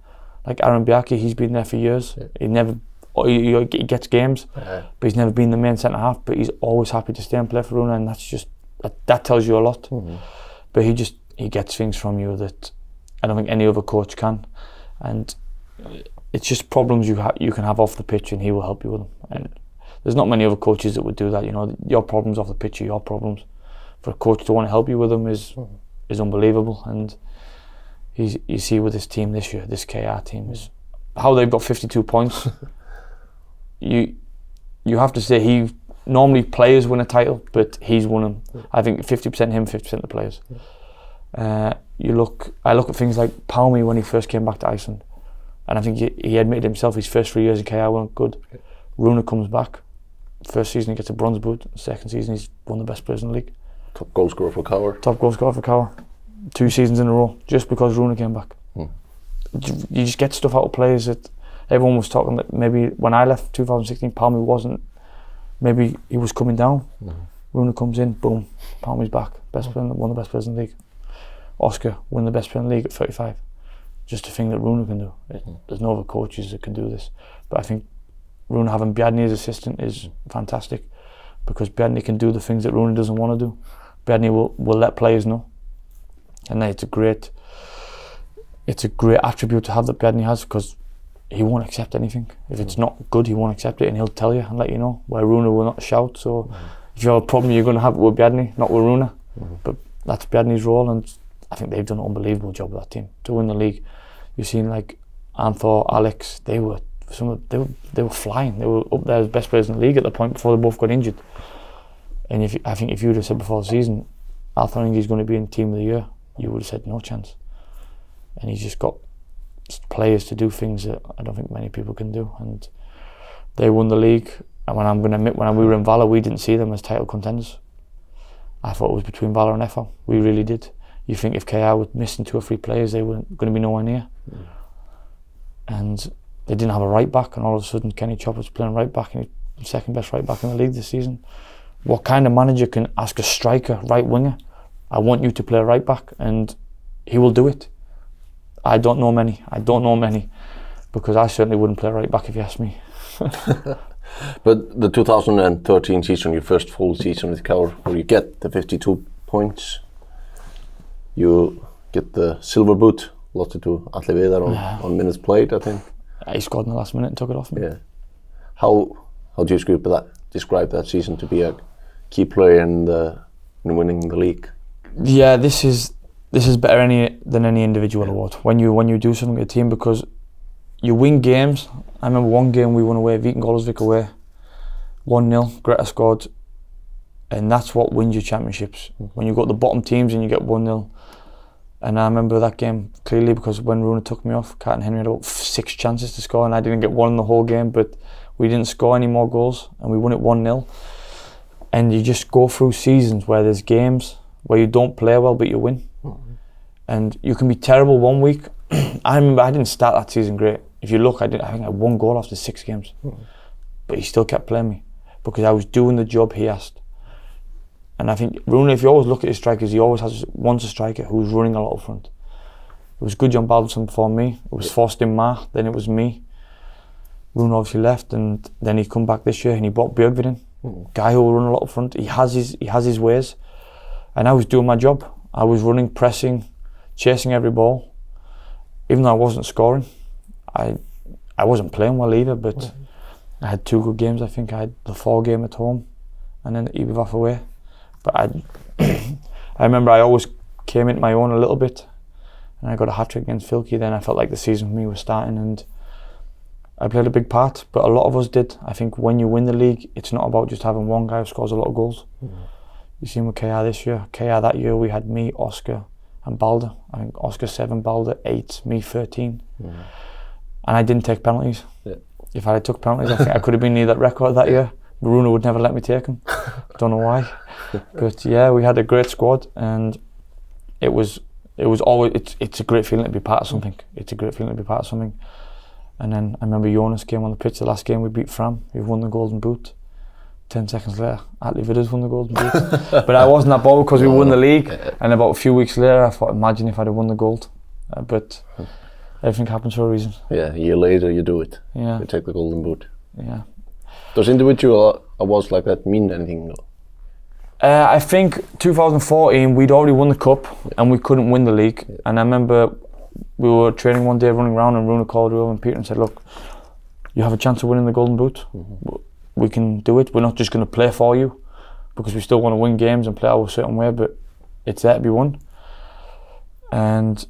Like Aaron Bjarke, he's been there for years. He gets games, but he's never been the main centre half. But he's always happy to stay and play for Rúnar, and that's just that tells you a lot. But he gets things from you that I don't think any other coach can, and it's just problems you can have off the pitch, and he will help you with them. And there's not many other coaches that would do that. You know, your problems off the pitch are your problems. For a coach to want to help you with them is unbelievable. And you see with this team this year, this KR team, is how they've got 52 points. You have to say normally players win a title, but he's won them. I think 50% him, 50% the players. I look at things like Palmi when he first came back to Iceland, and I think he admitted himself his first 3 years in KR weren't good. Rúnar comes back, first season he gets a bronze boot, second season he's one of the best players in the league. Top goal scorer for KR. Top goal scorer for KR. 2 seasons in a row, just because Rúnar came back. You just get stuff out of players that everyone was talking that maybe when I left 2016, Palmi wasn't, maybe he was coming down. Rúnar comes in, boom, Palmi's back. Best player, one of the best players in the league. Oscar, one of the best players in the league at 35. Just a thing that Rúnar can do. There's no other coaches that can do this. But I think Rúnar having Bjarni as assistant is fantastic, because Bjarni can do the things that Rúnar doesn't want to do. Bjarni will let players know. And it's a great attribute to have that Bjarni has, because he won't accept anything. If it's not good, he won't accept it, and he'll tell you and let you know, where Rúnar will not shout. So if you have a problem, you're going to have it with Bjarni, not with Rúnar. But that's Bjarni's role, and I think they've done an unbelievable job with that team to win the league. You've seen like Anthor, Alex, they were flying. They were up there as best players in the league at the point before they both got injured. And I think if you'd have said before the season, Arthur Inge's going to be in Team of the Year, you would have said no chance. And he's just got players to do things that I don't think many people can do. And they won the league. And when I'm going to admit, when we were in Valor, we didn't see them as title contenders. I thought it was between Valor and FH. We really did. You think if KR were missing 2 or 3 players, they weren't going to be nowhere near. And they didn't have a right back, and all of a sudden Kenny Chopper's playing right back, and he's the second best right back in the league this season. What kind of manager can ask a striker, right winger, I want you to play right back, and he will do it? I don't know many, because I certainly wouldn't play right back if you asked me. But the 2013 season, your first full season with KR, where you get the 52 points, you get the silver boot, lost it to Atli Viðar on minutes played, I think. He scored in the last minute and took it off me. Yeah. How do you describe that season to be a key player in winning the league? Yeah, this is better than any individual award. When you do something with a team, because you win games. I remember one game we won away, Viking Goldesvik away, 1-0. Greta scored, and that's what wins your championships. When you go to the bottom teams and you get 1-0, And I remember that game clearly because when Rooney took me off, Carlton Henry had about 6 chances to score and I didn't get one in the whole game, but we didn't score any more goals and we won it 1-0. And you just go through seasons where there's games where you don't play well but you win. And you can be terrible one week. I remember I didn't start that season great. If you look, I think I had 1 goal after 6 games. But he still kept playing me because I was doing the job he asked. And I think Rooney, if you always look at his strikers, he always wants a striker who's running a lot up front. It was Gudjon Baldursson before me, it was Forsten Ma, then it was me. Rooney obviously left and then he come back this year and he brought Björgvin in. Guy who will run a lot up front, he has his ways. And I was doing my job. I was running, pressing, chasing every ball. Even though I wasn't scoring, I wasn't playing well either, but I had 2 good games. I think I had the 4 game at home and then the Ibiza away. But I remember I always came into my own a little bit and I got a hat-trick against Filky. Then I felt like the season for me was starting and I played a big part, but a lot of us did. I think when you win the league, it's not about just having one guy who scores a lot of goals. You seen with KR this year. KR that year we had me, Oscar and Balder. I think Oscar 7, Balder 8, me 13. And I didn't take penalties. If I had took penalties, I think I could have been near that record that year. Bruno would never let me take them. Don't know why. But yeah, we had a great squad and it was always, it's a great feeling to be part of something. It's a great feeling to be part of something. And then I remember Jonas came on the pitch, the last game we beat Fram, we won the Golden Boot. 10 seconds later, Atli Vidas won the Golden Boot. But I wasn't that bothered because we won the league. And about a few weeks later, I thought, imagine if I'd have won the gold. But everything happens for a reason. Yeah, a year later you do it. Yeah. You take the Golden Boot. Yeah. Does individual awards like that mean anything? I think 2014 we'd already won the cup and we couldn't win the league. And I remember we were training one day, running around, and Runa called over and Peter and said, look, you have a chance of winning the Golden Boot. We can do it. We're not just going to play for you because we still want to win games and play our certain way, but it's there to be won. And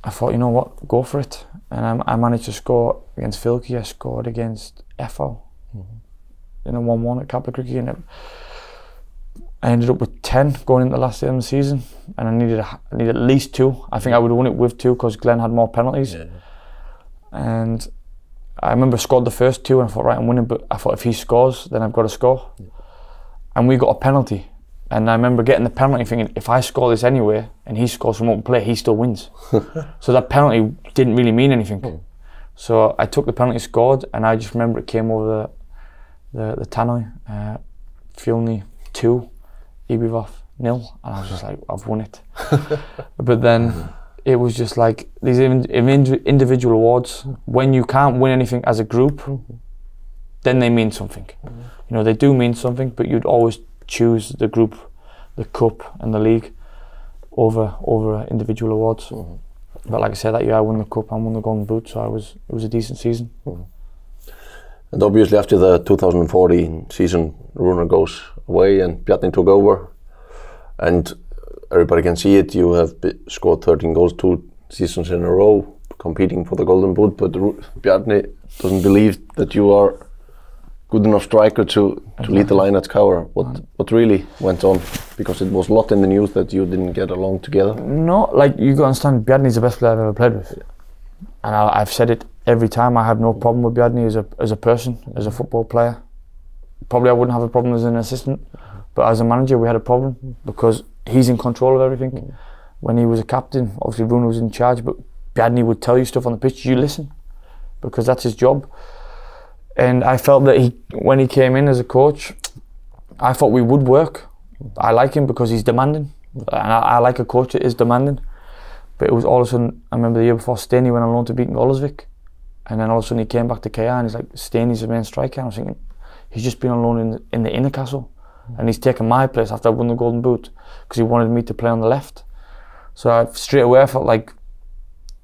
I thought, you know what, go for it. And I managed to score against Filky. I scored against FO in a 1-1 at Capra Cricket. And I ended up with 10 going into the last day of the season, and I needed at least 2. I think I would have won it with 2 because Glenn had more penalties. And I remember I scored the first 2 and I thought, right, I'm winning, but I thought if he scores, then I've got to score. And we got a penalty. And I remember getting the penalty thinking, if I score this anyway and he scores from open play, he still wins. So that penalty didn't really mean anything. So I took the penalty, scored, and I just remember it came over the tannoy, Fjolny 2, Ibivov 0, and I was just like, I've won it. But then it was just like these individual awards, when you can't win anything as a group, then they mean something. You know, they do mean something, but you'd always choose the group, the cup and the league over individual awards. But like I said, that year I won the cup and won the Golden Boot, so it was a decent season. And obviously after the 2014 season, Runa goes away and Bjarni took over. And everybody can see it, you have scored 13 goals 2 seasons in a row, competing for the Golden Boot, but Bjarni doesn't believe that you are good enough striker to lead the line at Cower. What really went on? Because it was a lot in the news that you didn't get along together. No, like you got to understand, Bjarni's the best player I've ever played with. And I've said it every time, I have no problem with Bjarni as a person, as a football player. Probably I wouldn't have a problem as an assistant, but as a manager we had a problem because he's in control of everything. When he was a captain, obviously Runa was in charge, but Bjarni would tell you stuff on the pitch, you listen, because that's his job. And I felt that when he came in as a coach, I thought we would work. I like him because he's demanding, and I like a coach that is demanding. But it was all of a sudden, I remember the year before, Stanley went on loan to Beacon Golasvik, and then all of a sudden he came back to KR and he's like, Stanley's the main striker. And I was thinking, he's just been on loan in the Inner Castle, and he's taken my place after I won the Golden Boot because he wanted me to play on the left. So straight away I felt like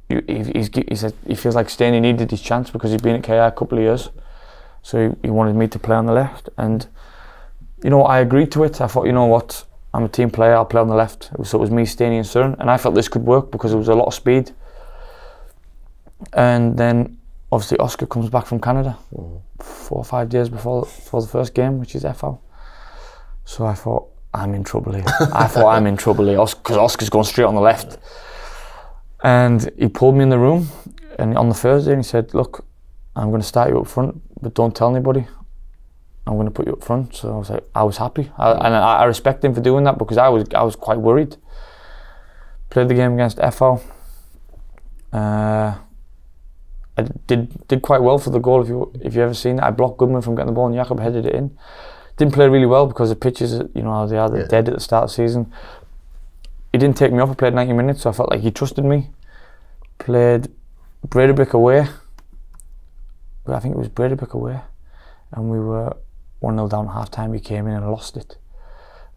he said he feels like Stanley needed his chance because he'd been at KR a couple of years. So he wanted me to play on the left, and you know, I agreed to it. I thought, you know what, I'm a team player, I'll play on the left. So it was me, Stanley and Søren, and I felt this could work because there was a lot of speed. And then obviously Oscar comes back from Canada 4 or 5 days before the first game, which is FO. So I thought, I'm in trouble here. I thought, I'm in trouble here because Oscar's going straight on the left. And he pulled me in the room and on the Thursday and he said, look, I'm going to start you up front, but don't tell anybody. I'm going to put you up front. So I was like, I was happy. And I respect him for doing that because I was quite worried. Played the game against FO. I did quite well for the goal if you ever seen it. I blocked Goodman from getting the ball and Jakob headed it in. Didn't play really well because the pitches, you know, they are dead at the start of the season. He didn't take me off. I played 90 minutes, so I felt like he trusted me. Played Breidablik away. I think it was Breidablik away. And we were 1-0 down at half time. He came in and lost it.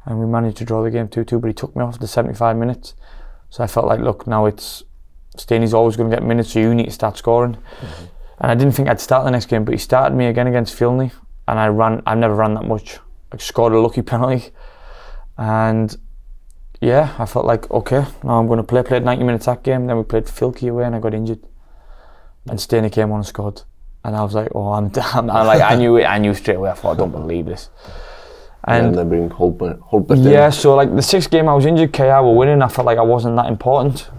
And we managed to draw the game 2-2, but he took me off the 75 minutes. So I felt like, look, now it's Steenie's always going to get minutes, so you need to start scoring. And I didn't think I'd start the next game, but he started me again against Filney. And I never ran that much. I scored a lucky penalty. And yeah, I felt like, okay, now I'm going to play. Played 90 minutes that game, then we played Filkey away and I got injured. And Steenie came on and scored. And I was like, oh, I'm like, I knew straight away. I thought, I don't believe this. And then bring Holbert yeah, so like the 6th game I was injured, KR were winning. I felt like I wasn't that important.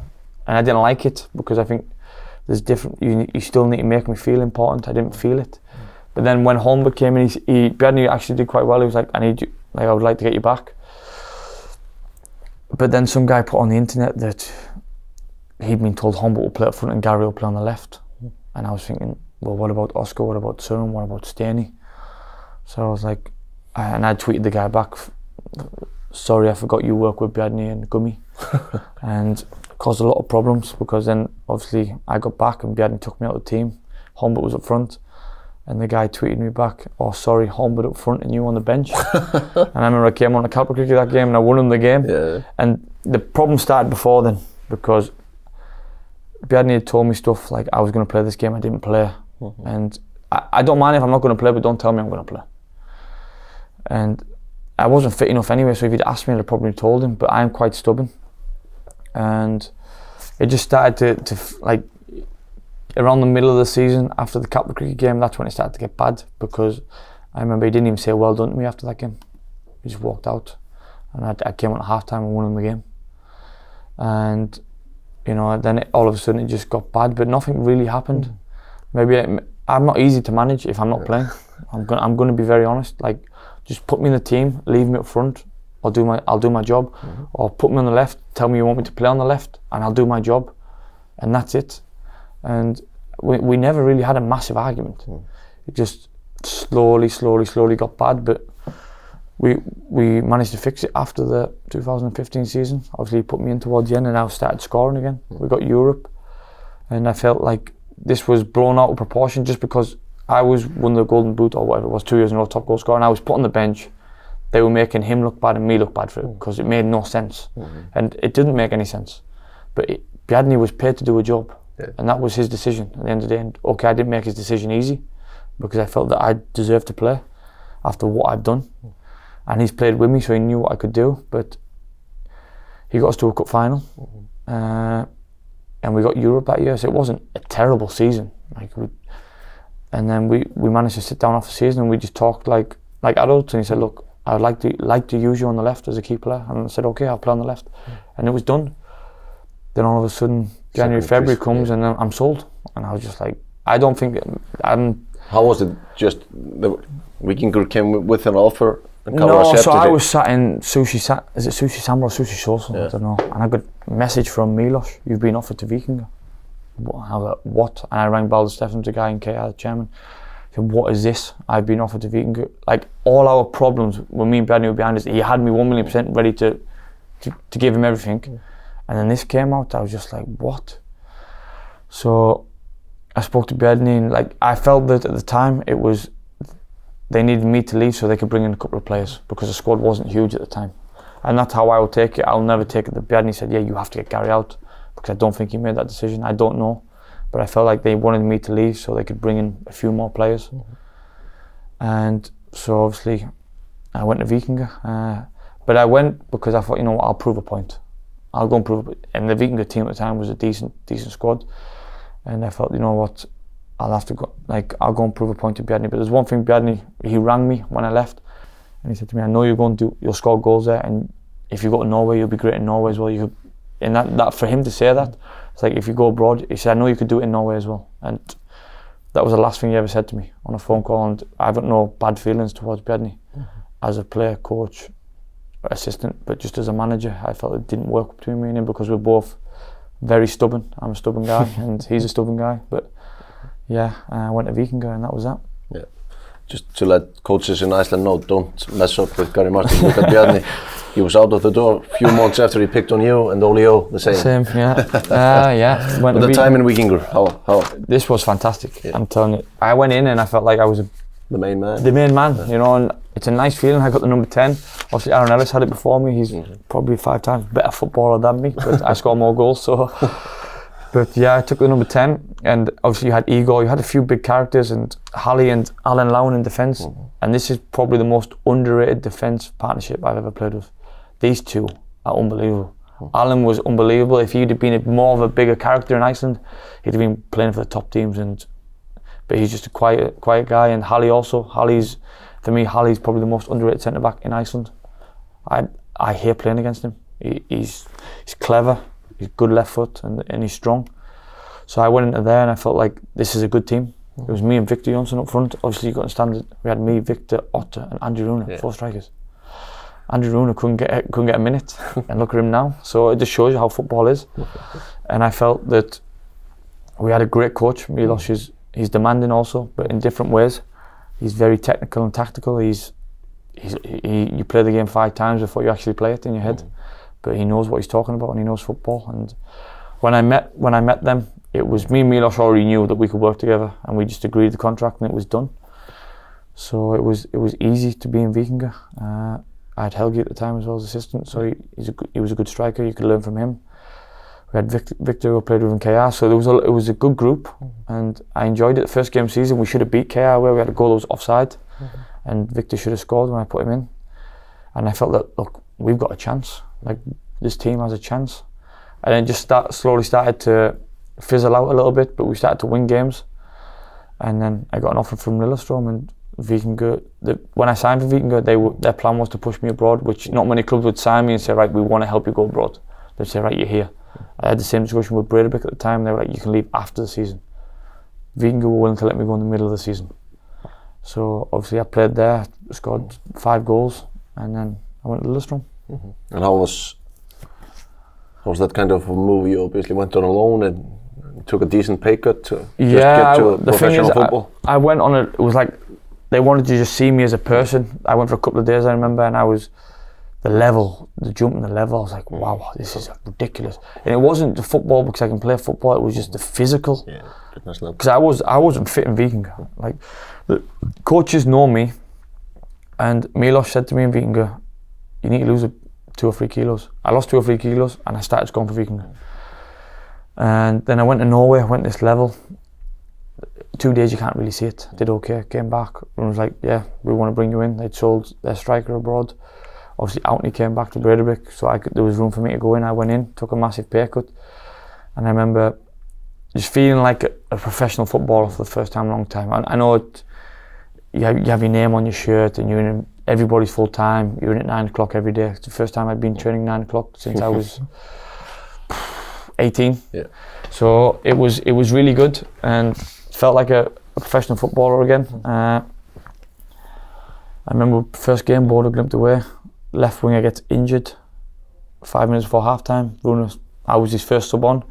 And I didn't like it because I think there's different, you still need to make me feel important. I didn't feel it. But then when Holmberg came in, Bjarni actually did quite well. He was like, I need you, like I would like to get you back. But then some guy put on the internet that he'd been told Holmberg will play up front and Gary will play on the left. And I was thinking, well, what about Oscar? What about Søren? What about Steenie? So I was like, and I tweeted the guy back, sorry, I forgot you work with Bjarni and Gummy. And caused a lot of problems because then obviously I got back and Bjarni took me out of the team. Holmberg was up front. And the guy tweeted me back, oh sorry, Holmberg up front and you on the bench. And I remember I came on a Calper cricket that game and I won him the game. Yeah. And the problem started before then because Bjarni had told me stuff like I was going to play this game, I didn't play. And I don't mind if I'm not going to play, but don't tell me I'm going to play. And I wasn't fit enough anyway, so if he'd asked me, I'd probably told him, but I'm quite stubborn. And it just started to like, around the middle of the season, after the Calper cricket game, that's when it started to get bad because I remember he didn't even say well done to me after that game. He just walked out. And I came on at half time and won him the game. And, you know, then all of a sudden it just got bad, but nothing really happened. Maybe I'm not easy to manage if I'm not playing. I'm going to be very honest. Like, just put me in the team, leave me up front, I'll do my job. Or put me on the left, tell me you want me to play on the left, and I'll do my job. And that's it. And we never really had a massive argument. It just slowly got bad, but we managed to fix it after the 2015 season. Obviously he put me in towards the end and I started scoring again. We got Europe and I felt like this was blown out of proportion just because I was won the Golden Boot or whatever it was 2 years in a row top goal scorer and I was put on the bench. They were making him look bad and me look bad for it because it made no sense. And it didn't make any sense. But Bjarni was paid to do a job. And that was his decision at the end of the day. And okay, I didn't make his decision easy because I felt that I deserved to play after what I've done. And he's played with me, so he knew what I could do. But he got us to a cup final, and we got Europe that year. So it wasn't a terrible season. And then we managed to sit down after the season and we just talked like adults. And he said, "Look, I would like to use you on the left as a key player." And I said, "Okay, I'll play on the left." And it was done. Then all of a sudden, January, February comes and then I'm sold. And I was just like, I don't think How was it? Just the Víkingur came with an offer? No, so I was sat in is it Sushi Sambal or Sushi Sauce? I don't know. And I got a message from Milos, you've been offered to Víkingur. I was like, what? And I rang Baldur Steffens, the guy in KR, the chairman. I said, what is this? I've been offered to Víkingur. Like all our problems, when me and Bjarni were behind us, he had me 1,000,000% ready to give him everything. And then this came out, I was just like, what? So I spoke to Bjarni and like, I felt that at the time it was, they needed me to leave so they could bring in a couple of players because the squad wasn't huge at the time. And that's how I will take it. I'll never take it that Bjarni said, yeah, you have to get Gary out because I don't think he made that decision. I don't know. But I felt like they wanted me to leave so they could bring in a few more players. And so obviously I went to Víkingur. But I went because I thought, you know what, I'll prove a point. I'll go and prove it. And the Víkingur team at the time was a decent squad. And I felt, you know what, I'll have to go, like, I'll go and prove a point to Bjarni. But there's one thing, Bjarni, he rang me when I left. And he said to me, I know you'll score goals there. And if you go to Norway, you'll be great in Norway as well. and that for him to say that, it's like if you go abroad, he said, I know you could do it in Norway as well. And that was the last thing he ever said to me on a phone call. And I've got no bad feelings towards Bjarni as a player, coach, assistant, but just as a manager, I felt it didn't work between me and him because we're both very stubborn. I'm a stubborn guy and he's a stubborn guy. But yeah, I went to Vikingur and that was that. Yeah. Just to let coaches in Iceland know, don't mess up with Gary Martin. Look at Bjarni. He was out of the door a few months after he picked on you, and Olio the same. Same, yeah. Yeah. But the time in Vikingur, how? This was fantastic. Yeah. I'm telling you. I went in and I felt like I was the main man. The main man, you know, and it's a nice feeling. I got the number 10. Obviously, Aaron Ellis had it before me. He's probably 5 times better footballer than me, but I score more goals. So, but yeah, I took the number 10, and obviously you had Igor. You had a few big characters, and Halli and Alan Lown in defence. And this is probably the most underrated defence partnership I've ever played with. These two are unbelievable. Alan was unbelievable. If he'd have been more of a bigger character in Iceland, he'd have been playing for the top teams. But he's just a quiet guy. And Halli also. For me, Halli's probably the most underrated centre back in Iceland. I hate playing against him. He's clever. He's good left foot and he's strong. So I went into there and I felt like this is a good team. It was me and Victor Johnson up front. Obviously, you got to stand it. We had me, Victor, Otter, and Andrew Runa, 4 strikers. Andrew Runa couldn't get a minute, and look at him now. So it just shows you how football is. And I felt that we had a great coach. Milos he's demanding also, but in different ways. He's very technical and tactical. You play the game 5 times before you actually play it in your head, but he knows what he's talking about and he knows football. And when I met them, it was me and Milos already knew that we could work together, and we just agreed the contract and it was done. So it was easy to be in Vikingur. I had Helgi at the time as well as assistant, so he was a good striker. You could learn from him. We had Victor who played with in KR, so it was a good group, and I enjoyed it. The first game of the season, we should have beat KR where we had a goal that was offside, and Victor should have scored when I put him in. And I felt that, look, we've got a chance. Like, this team has a chance. And then just slowly started to fizzle out a little bit, but we started to win games. And then I got an offer from Lillestrøm and Vikingur. When I signed for Vikingur, their plan was to push me abroad, which not many clubs would sign me and say, right, we want to help you go abroad. They'd say, right, you're here. I had the same discussion with Breidablik at the time. They were like, you can leave after the season. Vikingur were willing to let me go in the middle of the season. So obviously I played there, scored 5 goals, and then I went to Lillestrøm. And how was that kind of a move? You obviously went on a loan and took a decent pay cut to get to professional football. I went on it was like they wanted to just see me as a person. I went for a couple of days, I remember, and I was the jump in the level, I was like, wow, this is ridiculous. And it wasn't the football because I can play football, it was just the physical. Because I wasn't fit in Vikingur. Like, the coaches know me, and Milos said to me in Vikingur, you need to lose 2 or 3 kilos. I lost 2 or 3 kilos and I started going for Vikingur. And then I went to Norway, I went this level. 2 days you can't really see it. Did okay, came back and was like, yeah, we want to bring you in. They'd sold their striker abroad. Obviously Outney came back to Breidablik, so there was room for me to go in. I went in, took a massive pay cut, and I remember just feeling like a professional footballer for the first time in a long time. I know you have your name on your shirt and you're in everybody's full time, you're in at 9 o'clock every day. It's the first time I'd been training 9 o'clock since I was 18. Yeah. So it was really good and felt like a professional footballer again. I remember first game, Bodo Glimt away. Left winger gets injured 5 minutes before half time. I was his first sub on.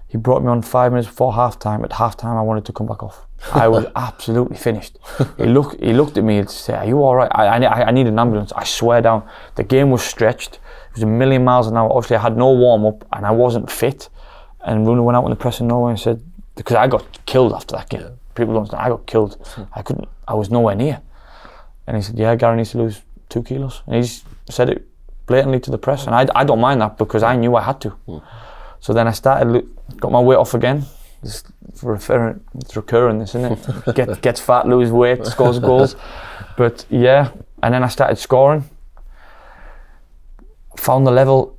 He brought me on 5 minutes before half time. At half time I wanted to come back off. I was absolutely finished. He looked at me and said, are you alright? I need an ambulance. I swear down. The game was stretched. It was a million miles an hour. Obviously I had no warm up and I wasn't fit. And Runa went out in the press in Norway and said, because I got killed after that game. Yeah. People don't understand, I got killed. I was nowhere near. And he said, yeah, Gary needs to lose 2 kilos. And he just said it blatantly to the press. And I don't mind that because I knew I had to. So then I got my weight off again. It's recurring, this, isn't it? Gets fat, lose weight, scores goals. But yeah, and then I started scoring. Found the level,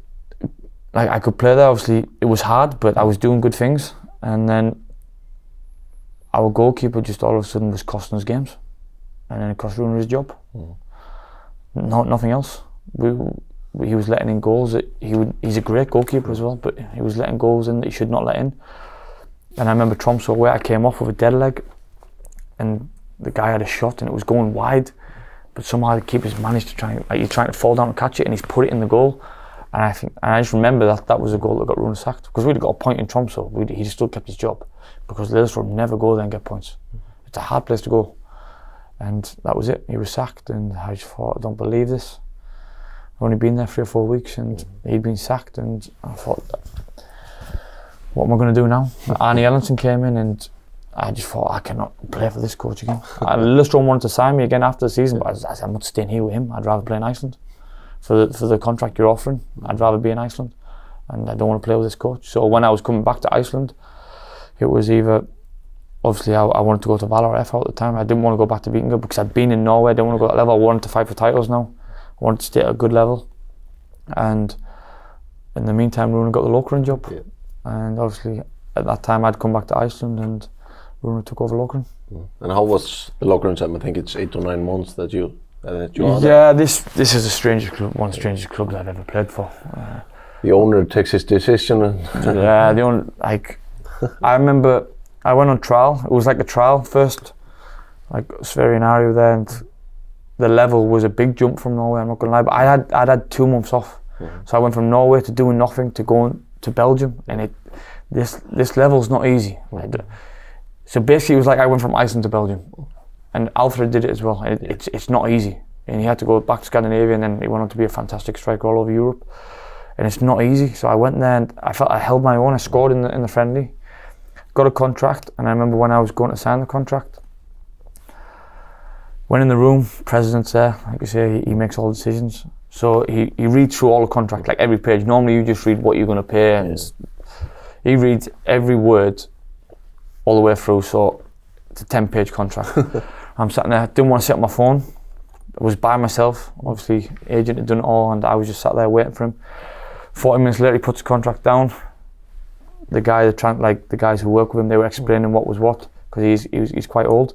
like I could play there. Obviously it was hard, but I was doing good things. And then our goalkeeper just all of a sudden was costing us games. And then it cost Runa his job. Nothing else. he was letting in goals that he's a great goalkeeper as well, but he was letting goals in that he should not let in. And I remember Tromsø away, I came off with a dead leg, and the guy had a shot and it was going wide, but somehow the keepers managed to you're trying to fall down and catch it, and he's put it in the goal. And I just remember that was a goal that got Rune sacked, because we'd got a point in Tromsø. He just still kept his job, because Lillestrøm never go there and get points. It's a hard place to go. And that was it, he was sacked, and I just thought, I don't believe this. I've only been there 3 or 4 weeks and he'd been sacked, and I thought, what am I going to do now? Arne Ellenson came in, and I just thought, I cannot play for this coach again. Lillestrøm wanted to sign me again after the season, but I said, I'm not staying here with him. I'd rather play in Iceland. For the contract you're offering, I'd rather be in Iceland, and I don't want to play with this coach. So when I was coming back to Iceland, it was either, obviously I wanted to go to Valor FH at the time. I didn't want to go back to Vikingur because I'd been in Norway. I didn't want to go to that level. I wanted to fight for titles now. I wanted to stay at a good level. And in the meantime, Rune got the Lokeren job. Yeah. And obviously at that time I'd come back to Iceland, and Rune took over Lokeren. And how was the Lokeren time? I think it's 8 or 9 months that you are yeah, there. this is the strangest club, one of the strangest clubs I've ever played for. The owner takes his decision. Yeah, the owner, like, I remember I went on trial. It was like a trial first, like Sverinario there, and the level was a big jump from Norway, I'm not gonna lie, but I'd had 2 months off. So I went from Norway to doing nothing to going to Belgium, and this level's not easy. So basically it was like I went from Iceland to Belgium, and Alfred did it as well. It's not easy, and he had to go back to Scandinavia, and then he went on to be a fantastic striker all over Europe, and it's not easy. So I went there and I felt I held my own. I scored in the friendly, got a contract, and I remember when I was going to sign the contract, went in the room, president's there, like you say, he makes all the decisions. So he reads through all the contract, like every page. Normally you just read what you're going to pay, and he reads every word all the way through. So it's a 10-page contract. I'm sitting there, didn't want to sit on my phone. I was by myself. Obviously, agent had done it all, and I was just sat there waiting for him. 40 minutes later, he puts the contract down. The guys who work with him, they were explaining what was what, because he's quite old.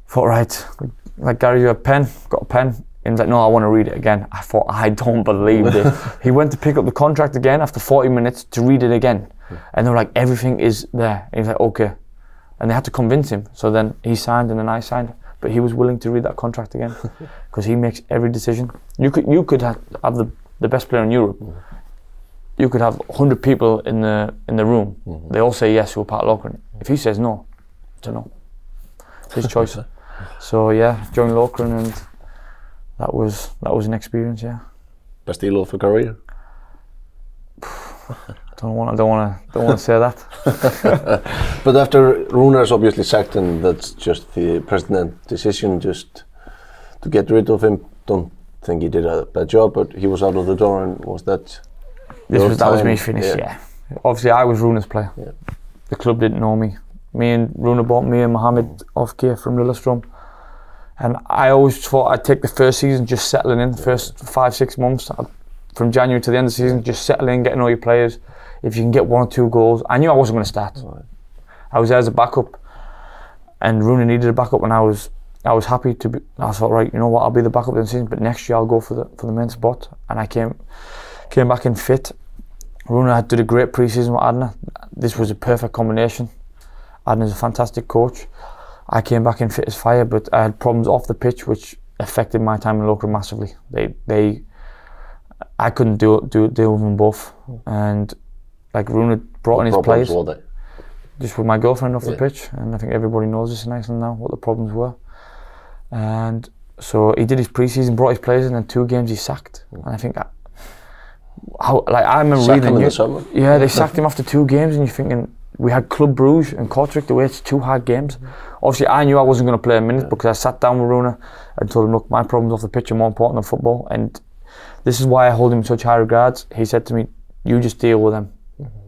Thought, right, like, Gary, you have a pen? Got a pen? And he's like, no, I want to read it again. I thought, I don't believe this. He went to pick up the contract again after 40 minutes to read it again. And they were like, everything is there. And he's like, okay. And they had to convince him. So then he signed, and then I signed. But he was willing to read that contract again, because he makes every decision. You could have the best player in Europe. You could have 100 people in the room. They all say yes who are part of Lokeren. If he says no, it's a no. His choice. So yeah, joined Lokeren, and that was an experience. Yeah. Best deal of a career. Don't want to say that. But after Runa's obviously sacked, and that's just the president's decision, just to get rid of him. Don't think he did a bad job, but he was out of the door, and was that? That was me finished. Yeah. Obviously, I was Runa's player. Yeah. The club didn't know me. Me and Rune bought me and Mohammed Ofkir from Lillestrøm, and I always thought I'd take the first season just settling in, the first 5-6 months, from January to the end of the season, just settling in, getting to know your players. If you can get 1 or 2 goals, I knew I wasn't going to start. Right. I was there as a backup, and Rune needed a backup, and I was happy to be. I thought, right, you know what, I'll be the backup this season, but next year I'll go for the main spot. And I came back in fit. Rune did a great pre-season with Adna. This was a perfect combination. Adna's a fantastic coach. I came back in fit as fire, but I had problems off the pitch which affected my time in Lokeren massively. I couldn't deal with them both, and like Rune brought in his players. What were they? Just with my girlfriend off the pitch, and I think everybody knows this in Iceland now, what the problems were. And so he did his pre-season, brought his players in, and 2 games he sacked. And I think I remember reading in the summer. Yeah, they sacked him after 2 games, and you're thinking, we had Club Brugge and Kortrijk, the way it's 2 hard games. Obviously I knew I wasn't going to play a minute, because I sat down with Rune and told him, look, my problems off the pitch are more important than football, and this is why I hold him in such high regards. He said to me, you just deal with them.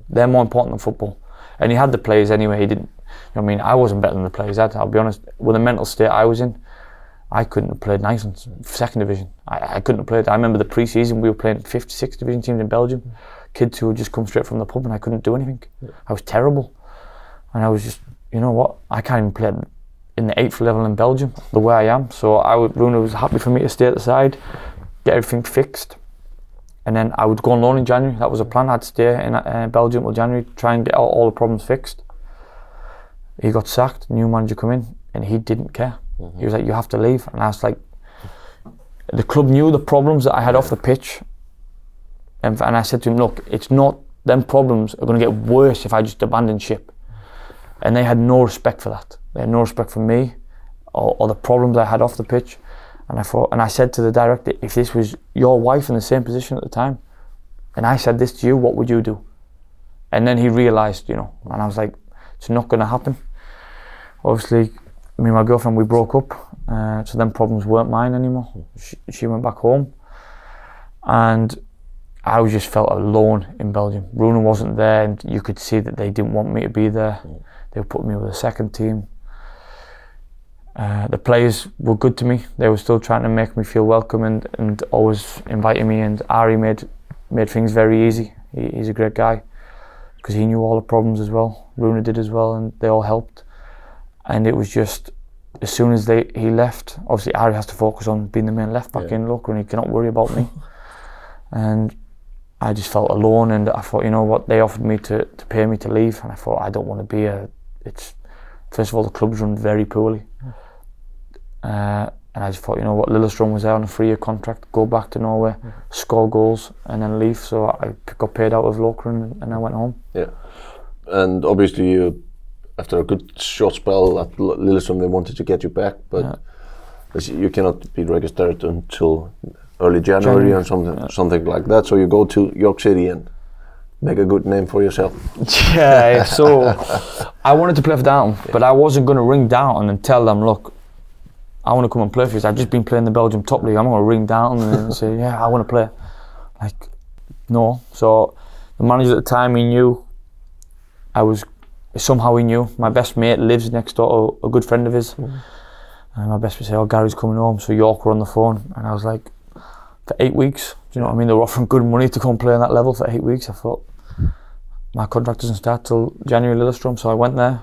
They're more important than football. And he had the players anyway. He didn't, you know what I mean, I wasn't better than the players. I'll be honest, with the mental state I was in, I couldn't have played in Iceland, 2nd division. I couldn't have played. I remember the pre-season we were playing 5th, 6th division teams in Belgium. Kids who had just come straight from the pub, and I couldn't do anything. I was terrible. And I was just, you know what, I can't even play in the 8th level in Belgium, the way I am. So Rune was happy for me to stay at the side, get everything fixed. and then I would go on loan in January. That was a plan. I'd stay in Belgium till January, try and get all the problems fixed. He got sacked, new manager come in, and he didn't care. He was like, you have to leave. And I was like, the club knew the problems that I had off the pitch, and I said to him, look, it's not, them problems are going to get worse if I just abandon ship. And they had no respect for that. They had no respect for me or the problems I had off the pitch. And I said to the director, if this was your wife in the same position at the time, and I said this to you, what would you do? And then he realised, you know, and I was like, it's not going to happen. Obviously, me and my girlfriend, we broke up, so them problems weren't mine anymore. She went back home, and I just felt alone in Belgium. Bruno wasn't there, and you could see that they didn't want me to be there. They were putting me with the second team. The players were good to me. They were still trying to make me feel welcome and always inviting me, and Ari made things very easy. He's a great guy because he knew all the problems as well. Bruno did as well, and they all helped. And it was just, as soon as he left, obviously Ari has to focus on being the main left back in local, and he cannot worry about me. And I just felt alone, and I thought, you know what, they offered me to pay me to leave, and I thought, I don't want to be first of all, the club's run very poorly. And I just thought, you know what, Lillestrøm was there on a 3-year contract, go back to Norway, score goals, and then leave. So I got paid out of Lokeren, and I went home. Yeah, and obviously you, after a good short spell at Lillestrøm, they wanted to get you back, but you cannot be registered until early January or something like that. So you go to York City and make a good name for yourself. Yeah, so I wanted to play for Downton, but I wasn't going to ring Downton and tell them, look, I want to come and play for you. I've just been playing the Belgium top league. I'm going to ring Downton and say, yeah, I want to play. Like, no. So the manager at the time, he knew somehow he knew. My best mate lives next door to a good friend of his. And my best mate said, oh, Gary's coming home. So York were on the phone, and I was like, for 8 weeks, do you know what I mean? They were offering good money to come play on that level for 8 weeks. I thought, my contract doesn't start till January Lillestrøm, so I went there.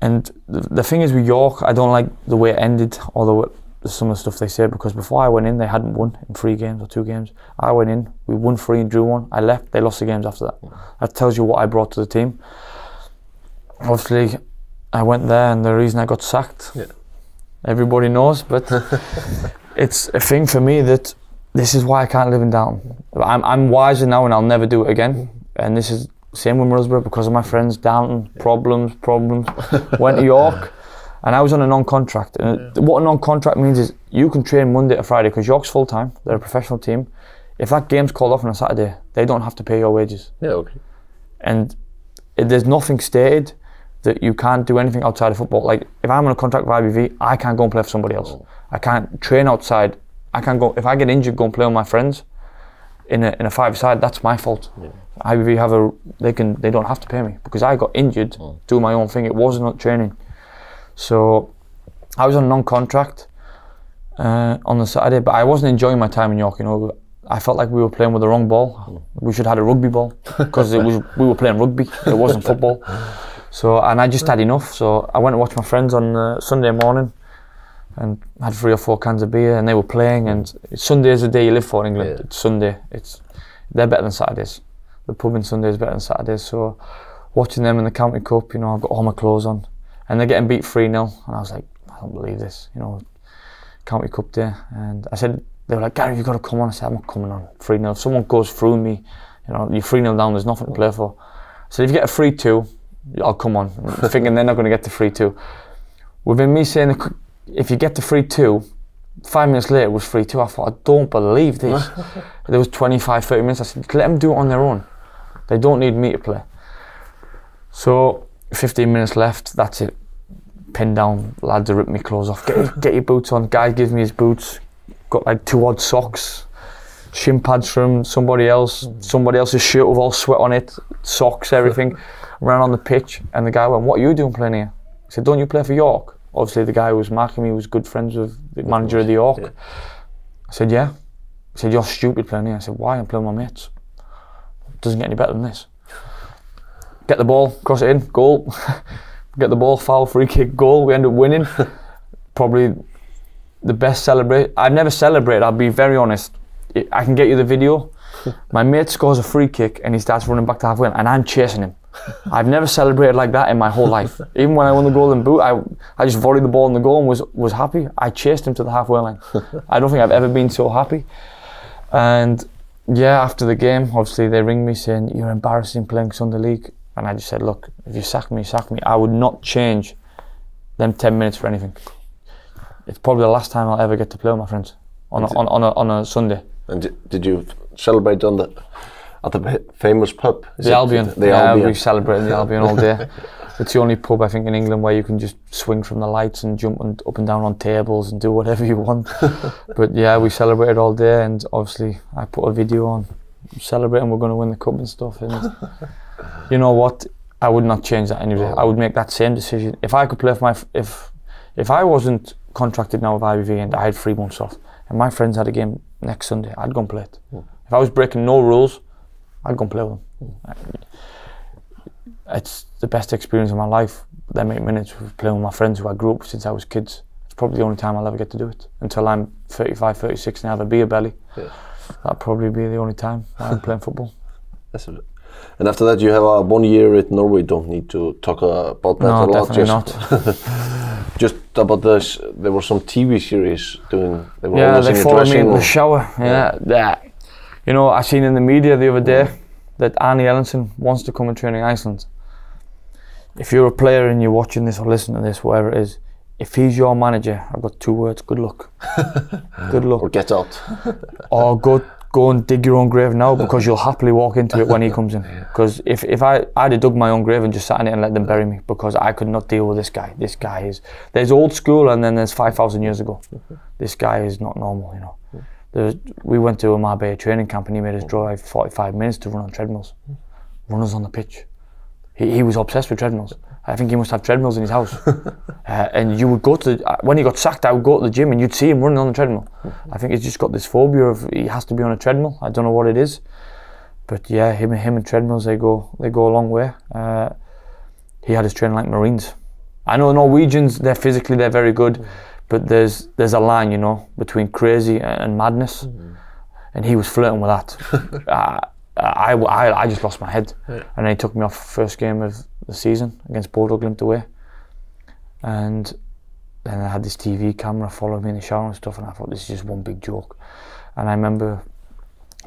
And the thing is with York, I don't like the way it ended, although some of the stuff they say, because before I went in, they hadn't won in 3 games or 2 games. I went in, we won 3 and drew 1. I left, they lost the games after that. That tells you what I brought to the team. Obviously, I went there, and the reason I got sacked, everybody knows, but it's a thing for me that this is why I can't live in Downton. I'm wiser now, and I'll never do it again. And this is same with Middlesbrough, because of my friends. Downton, problems. Went to York, and I was on a non-contract. And what a non-contract means is you can train Monday to Friday, because York's full time. They're a professional team. If that game's called off on a Saturday, they don't have to pay your wages. Yeah, okay. And there's nothing stated that you can't do anything outside of football. Like, if I'm on a contract with IBV, I can't go and play for somebody else. I can't train outside. I can't go, if I get injured, go and play with my friends in a 5-a-side, that's my fault. IBV they don't have to pay me, because I got injured doing my own thing. It wasn't training. So I was on non-contract on the Saturday, but I wasn't enjoying my time in York. You know, I felt like we were playing with the wrong ball. We should have had a rugby ball, because we were playing rugby. It wasn't football. So, and I just had enough. So I went to watch my friends on Sunday morning, and had 3 or 4 cans of beer, and they were playing. And Sunday is the day you live for in England. It's Sunday. They're better than Saturdays. The pub in Sunday is better than Saturdays. So watching them in the County Cup, you know, I've got all my clothes on, and they're getting beat 3-0, and I was like, I don't believe this, you know, County Cup day. And they were like, Gary, you've got to come on. I said, I'm not coming on 3-0. If someone goes through me, you know, you're 3-0 down, there's nothing to play for. So if you get a 3-2, I'll come on, thinking they're not going to get to 3-2. Within me saying, if you get to 3-2, 5 minutes later it was 3-2. I thought, I don't believe this. There was 25-30 minutes. I said, let them do it on their own. They don't need me to play. So 15 minutes left, that's it. Pinned down, lads are ripping my clothes off. Get your boots on. Guy gives me his boots. Got like 2 odd socks, shin pads from somebody else's shirt with all sweat on it, socks, everything. Ran on the pitch, and the guy went, what are you doing playing here? I said, don't you play for York? Obviously the guy who was marking me was good friends with the manager of the York. I said, yeah. He said, you're stupid playing here. I said, why? I'm playing with my mates. It doesn't get any better than this. Get the ball, cross it in, goal. Get the ball, foul, free kick, goal. We end up winning. Probably the best celebration. I've never celebrated, I'll be very honest. I can get you the video. My mate scores a free kick and he starts running back to halfway line and I'm chasing him. I've never celebrated like that in my whole life. Even when I won the golden boot, I just volleyed the ball in the goal and was happy. I chased him to the halfway line. I don't think I've ever been so happy. And yeah, after the game, obviously they ring me saying, you're embarrassing playing Sunday League. And I just said, look, if you sack me, sack me. I would not change them 10 minutes for anything. It's probably the last time I'll ever get to play with my friends on a Sunday. And did you celebrate at the famous pub? The Albion. Yeah, we celebrated the Albion all day. It's the only pub I think in England where you can just swing from the lights and jump up and down on tables and do whatever you want. But yeah, we celebrated all day, and obviously I put a video on celebrating we're going to win the cup and stuff. And you know what? I would not change that anyway. I would make that same decision if I could play for if I wasn't contracted now with IBV and I had 3 months off and my friends had a game next Sunday, I'd go and play it. If I was breaking no rules, I'd go and play with them. It's the best experience of my life. Them 8 minutes with playing with my friends who I grew up with since I was kids. It's probably the only time I'll ever get to do it until I'm 35, 36 and have a beer belly. Yeah. That'll probably be the only time I'm playing football. That's it. And after that, you have a 1 year at Norway. Don't need to talk about that a lot. No, definitely not. Just about this, there were some TV series doing. They were yeah, they followed me in the shower. Yeah. You know, I seen in the media the other day that Arnie Ellenson wants to come and train in Iceland. If you're a player and you're watching this or listening to this, whatever it is, if he's your manager, I've got 2 words: good luck. Good luck. Or get out. Or go and dig your own grave now, because you'll happily walk into it when he comes in. Because if I'd have dug my own grave and just sat in it and let them bury me, because I could not deal with this guy. This guy is, there's old school and then there's 5,000 years ago. This guy is not normal, you know. We went to a Marbella training camp and he made us drive 45 minutes to run on treadmills. Runners on the pitch. He was obsessed with treadmills. I think he must have treadmills in his house. And you would go to, when he got sacked, I would go to the gym and you'd see him running on the treadmill. I think he's just got this phobia of he has to be on a treadmill. I don't know what it is. But yeah, him and treadmills, they go a long way. He had us training like Marines. I know Norwegians, they're very good, but there's a line, you know, between crazy and madness. And he was flirting with that. I just lost my head, and then he took me off first game of the season against Bodø/Glimt away, and then I had this TV camera following me in the shower and stuff, and I thought this is just one big joke. And I remember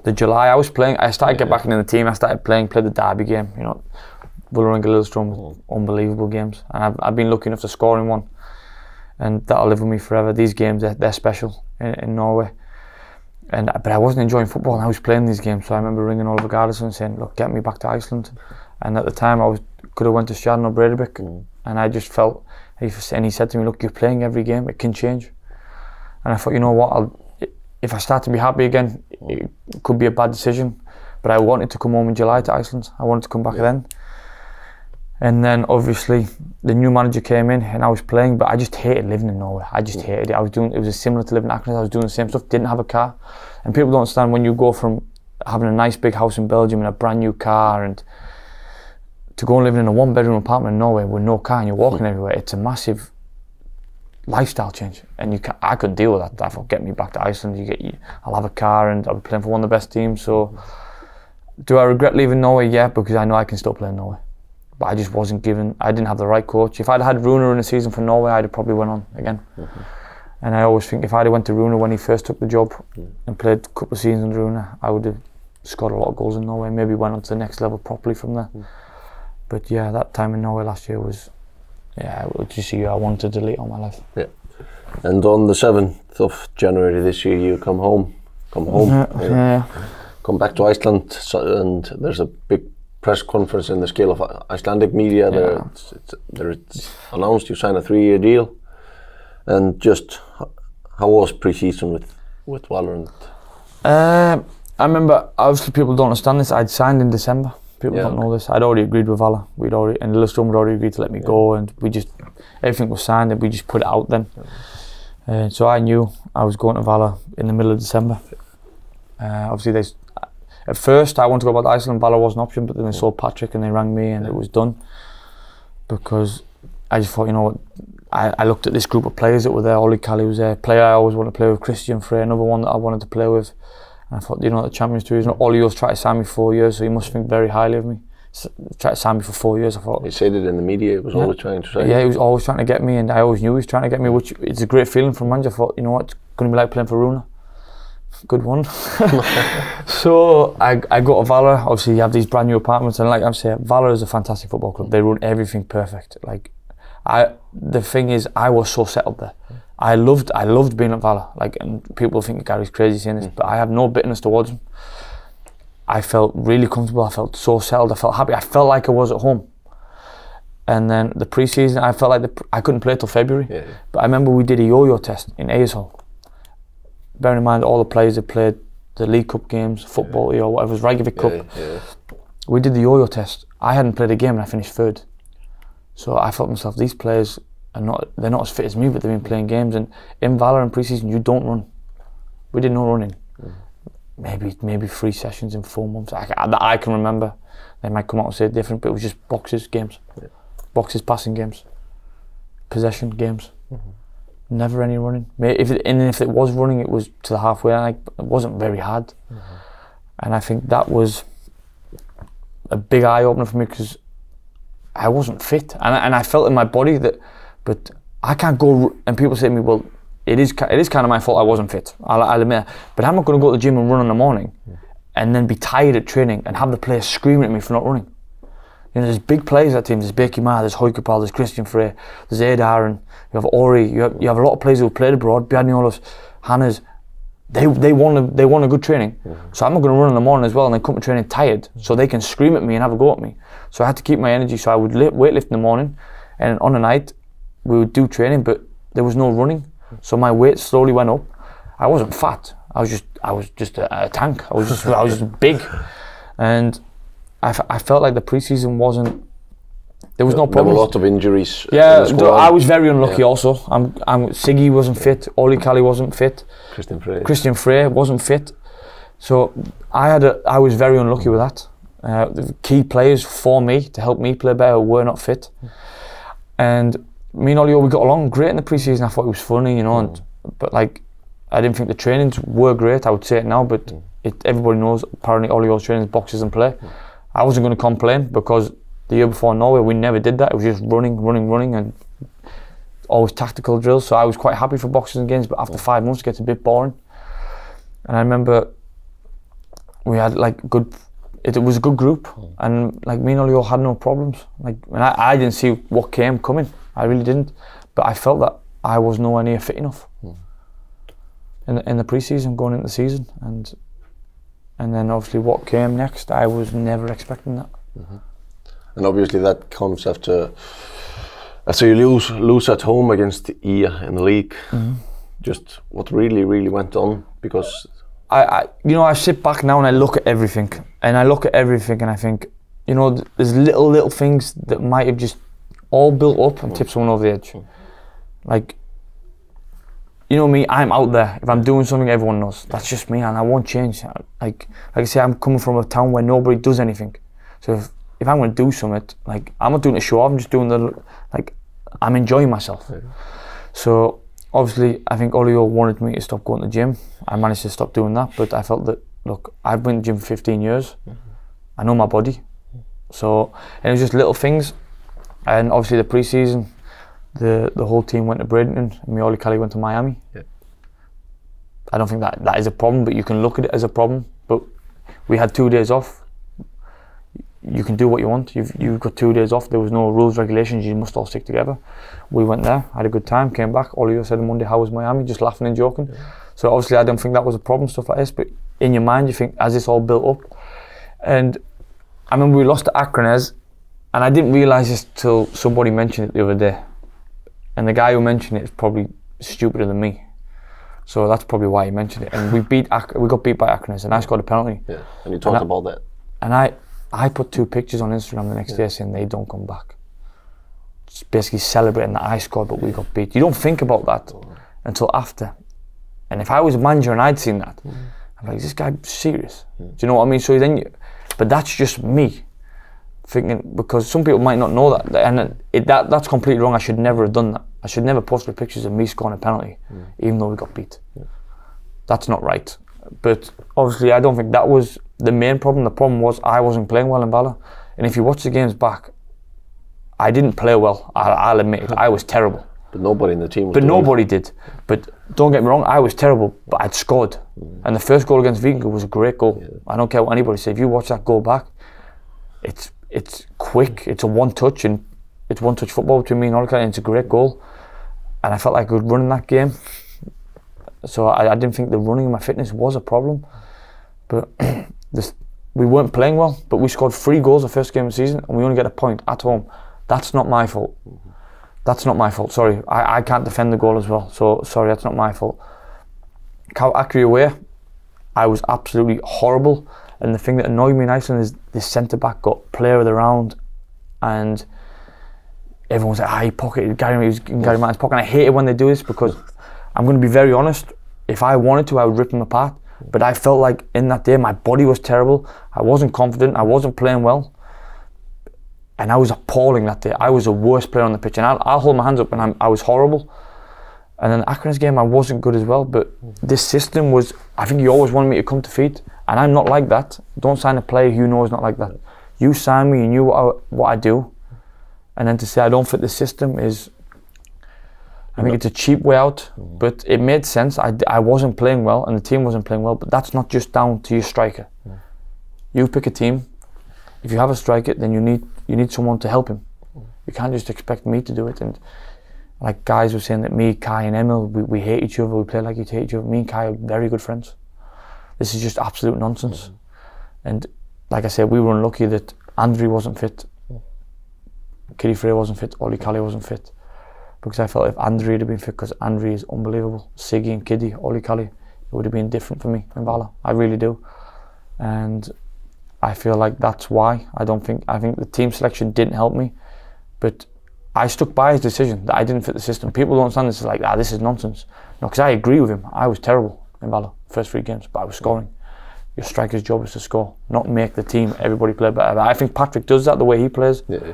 the July I was playing, I started getting back into the team. I started played the derby game, you know, Vålerenga-Lillestrøm, unbelievable games, and I've been lucky enough to score in one, and that'll live with me forever. These games, they're special in Norway. But I wasn't enjoying football and I was playing these games, so I remember ringing Oliver Gardason and saying, look, get me back to Iceland. And at the time could have went to Stjarnan or Breidablik, and I just felt, and he said to me, look, you're playing every game, it can change. And I thought, you know what, if I start to be happy again, it could be a bad decision, but I wanted to come home in July to Iceland. I wanted to come back then. And then obviously the new manager came in and I was playing, but I just hated living in Norway. I just hated it. It was similar to living in Akranes. I was doing the same stuff, didn't have a car. And people don't understand, when you go from having a nice big house in Belgium and a brand new car and to go and living in a 1-bedroom apartment in Norway with no car and you're walking everywhere, it's a massive lifestyle change. And I couldn't deal with that. I thought, get me back to Iceland, I'll have a car and I'll be playing for one of the best teams. So do I regret leaving Norway? Yeah, because I know I can still play in Norway. But I just wasn't given, I didn't have the right coach. If I'd had Rune in a season for Norway, I'd have probably went on again. And I always think if I'd have went to Rune when he first took the job and played a couple of seasons under Rune, I would have scored a lot of goals in Norway, maybe went on to the next level properly from there. But yeah, that time in Norway last year was, it was just a year I wanted to delete all my life. Yeah. And on the 7th of January this year, you come home. Come back to Iceland, and there's a big press conference in the scale of Icelandic media. It's announced you signed a 3-year deal. And just how was pre-season with Valorant? I remember, obviously people don't understand this, I'd signed in December. People don't know this. I'd already agreed with Vala. And Lillestrøm had already agreed to let me go, and everything was signed and we just put it out then. So I knew I was going to Vala in the middle of December. Obviously at first I wanted to go back to Iceland, Vala was an option, but then they sold Patrick and they rang me and it was done. Because I just thought, you know what, I looked at this group of players that were there. Ollie Kelly was there, player I always wanted to play with, Christian Frey, another one that I wanted to play with. And I thought, you know, the Champions Tour, you know, Olio's tried to sign me 4 years, so he must think very highly of me. Tried to sign me for 4 years. I thought. He said it in the media. He was always trying to sign. Yeah, he was always trying to get me, and I always knew he was trying to get me, which it's a great feeling from manager. I thought, you know what, it's going to be like playing for Runa. Good one. So I go to Valor. Obviously, you have these brand new apartments, and like I'm saying, Valor is a fantastic football club. They run everything perfect. Like, the thing is, I was so settled there. I loved being at Valor. Like, and people think Gary's crazy saying this, but I have no bitterness towards him. I felt really comfortable. I felt so settled. I felt happy. I felt like I was at home. And then the pre-season, I felt like I couldn't play till February. Yeah. But I remember we did a yo-yo test in Ayrshall. Bearing in mind all the players that played the League Cup games, football, or whatever, it was Reykjavik Cup. We did the yo-yo test. I hadn't played a game and I finished third. So I thought to myself, these players they're not as fit as me, but they've been playing games. And in Valor and pre-season, you don't run. We did no running. Maybe 3 sessions in 4 months that I can remember. They might come out and say it different, but it was just boxes games, boxes passing games, possession games. Never any running. If it was running, it was to the halfway. Like, it wasn't very hard, and I think that was a big eye opener for me because I wasn't fit, and I felt in my body that. But I can't go. And people say to me, "Well, it is kind of my fault. I wasn't fit. I'll admit. But I'm not going to go to the gym and run in the morning, and then be tired at training and have the players screaming at me for not running. You know, there's big players at that team. There's Beki Ma, there's Hoikapal, there's Christian Frey, there's Adar, and you have Ori. You have a lot of players who played abroad. Bjarni Hannes. They want a good training. So I'm not going to run in the morning as well, and then come to training tired, so they can scream at me and have a go at me. So I had to keep my energy. So I would weightlift in the morning, and on the night we would do training, but there was no running. So my weight slowly went up. I wasn't fat. I was just a tank. I was just big, and I felt like the pre-season wasn't. There was no problem. There were a lot of injuries. Yeah, I was very unlucky. Also, Siggy wasn't fit. Oli Kali wasn't fit. Christian Frey wasn't fit. So I was very unlucky with that. The key players for me to help me play better were not fit, and me and Olio, we got along great in the pre-season. I thought it was funny, you know, but like, I didn't think the trainings were great. I would say it now, but everybody knows apparently Olio's trainings boxes and play. I wasn't going to complain because the year before in Norway we never did that. It was just running, and always tactical drills. So I was quite happy for boxes and games, but after 5 months it gets a bit boring. And I remember we had like it was a good group, and like me and Olio had no problems. Like, and I didn't see what came coming. I really didn't, but I felt that I was nowhere near fit enough in the pre-season, going into the season, and then obviously what came next, I was never expecting that. And obviously that comes after you lose at home against IA in the league. Just what really went on, because I sit back now and I look at everything, and I think, you know, there's little things that might have just all built up and tipped someone over the edge. Like, you know me, I'm out there. If I'm doing something, everyone knows. That's just me, and I won't change. Like I say, I'm coming from a town where nobody does anything. So if I'm going to do something, like, I'm not doing a show off, I'm just doing I'm enjoying myself. So obviously, I think Olio wanted me to stop going to the gym. I managed to stop doing that, but I felt that, look, I've been to the gym for 15 years. I know my body. So, and it was just little things. And obviously the pre-season, the whole team went to Bradenton, and Oli Kali went to Miami. I don't think that is a problem, but you can look at it as a problem. But we had 2 days off. You can do what you want. You've got 2 days off. There was no rules, regulations. You must all stick together. We went there, had a good time, came back. Olio said on Monday, "How was Miami?" Just laughing and joking. So obviously I don't think that was a problem, stuff like this. But in your mind, you think, has this all built up? And I remember we lost to Akranes. And I didn't realise this till somebody mentioned it the other day. And the guy who mentioned it is probably stupider than me. So that's probably why he mentioned it. And we got beat by Akranes, and I scored a penalty. Yeah, and you talked about that. And I put 2 pictures on Instagram the next day saying they don't come back. Just basically celebrating that I scored but we got beat. You don't think about that until after. And if I was a manager and I'd seen that, I'm like, is this guy serious? Do you know what I mean? So but that's just me. Thinking, because some people might not know that, and that's completely wrong. I should never have done that. I should never post the pictures of me scoring a penalty, even though we got beat. That's not right. But obviously I don't think that was the main problem. The problem was I wasn't playing well in Bala. And if you watch the games back, I didn't play well. I'll admit it. I was terrible. But nobody in the team was But nobody did. But don't get me wrong, I was terrible, but I'd scored. And the first goal against Viking was a great goal. Yeah. I don't care what anybody says. If you watch that goal back, it's quick. It's a one-touch, and it's one-touch football between me and Ollie, and it's a great goal. And I felt like I could run in that game. So I didn't think the running and my fitness was a problem. But we weren't playing well, but we scored 3 goals the first game of the season, and we only get a point at home. That's not my fault. That's not my fault, sorry. I can't defend the goal as well, so sorry, that's not my fault. Akri away, I was absolutely horrible, and the thing that annoyed me in Iceland is this centre-back got player of the round, and everyone's like, he pocketed Gary Martin's pocket, and I hate it when they do this, because I'm going to be very honest, if I wanted to, I would rip him apart, but I felt like in that day, my body was terrible, I wasn't confident, I wasn't playing well, and I was appalling that day. I was the worst player on the pitch, and I'll hold my hands up, and I was horrible. And then Akron's game, I wasn't good as well, but this system was, I think you always wanted me to come to feet, and I'm not like that. Don't sign a player who you know is not like that. You sign me, you knew what I do, and then to say I don't fit the system is, I think it's a cheap way out, but it made sense. I wasn't playing well, and the team wasn't playing well, but that's not just down to your striker. You pick a team. If you have a striker, then you need someone to help him. You can't just expect me to do it. And like guys were saying that me, Kai and Emil, we hate each other, we play like you hate each other. Me and Kai are very good friends. This is just absolute nonsense. And like I said, we were unlucky that Andri wasn't fit, Kitty Frey wasn't fit, Ollie Kelly wasn't fit. Because I felt if Andri had been fit, because Andri is unbelievable, Siggy and Kitty, Ollie Kelly, it would have been different for me in Vala. I really do. And I feel like that's why. I think the team selection didn't help me, but I stuck by his decision that I didn't fit the system. People don't understand this, is like, this is nonsense. No, because I agree with him. I was terrible in Bala, first 3 games, but I was scoring. Your striker's job is to score, not make the team, everybody play better. I think Patrick does that the way he plays. Yeah.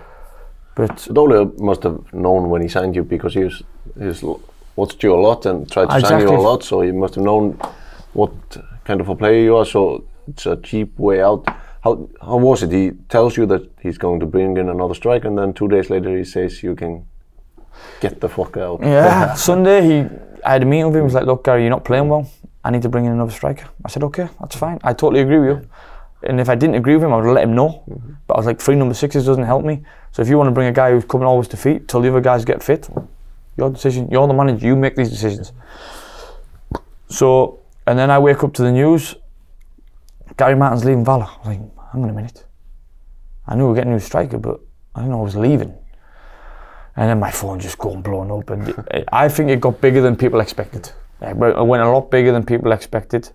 But Ole must have known when he signed you, because he's watched you a lot and tried to sign you a lot, so he must have known what kind of a player you are, so it's a cheap way out. How was it? He tells you that he's going to bring in another striker, and then 2 days later he says you can get the fuck out. Yeah, Sunday I had a meeting with him. He was like, look Gary, you're not playing well. I need to bring in another striker. I said, okay, that's fine. I totally agree with you. And if I didn't agree with him, I would let him know. But I was like, 3 number 6s doesn't help me. So if you want to bring a guy who's coming always to feet till the other guys get fit, your decision, you're the manager, you make these decisions. So, and then I wake up to the news, Gary Martin's leaving Vala. I was like, hang on a minute. I knew we were getting a new striker, but I didn't know I was leaving. And then my phone just got blown up, and I think it got bigger than people expected. It went a lot bigger than people expected.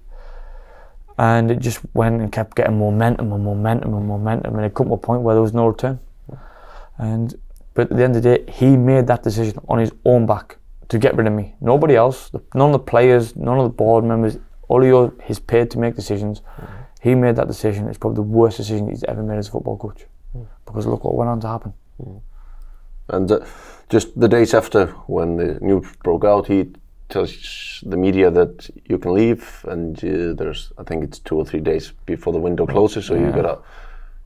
And it just went and kept getting momentum and momentum and momentum, and it come to a point where there was no return. But at the end of the day, he made that decision on his own back to get rid of me. Nobody else, none of the players, none of the board members, Olio is paid to make decisions. He made that decision. It's probably the worst decision he's ever made as a football coach. Because look what went on to happen. And just the days after, when the news broke out, he tells the media that you can leave, and there's, I think it's 2 or 3 days before the window closes, so you got a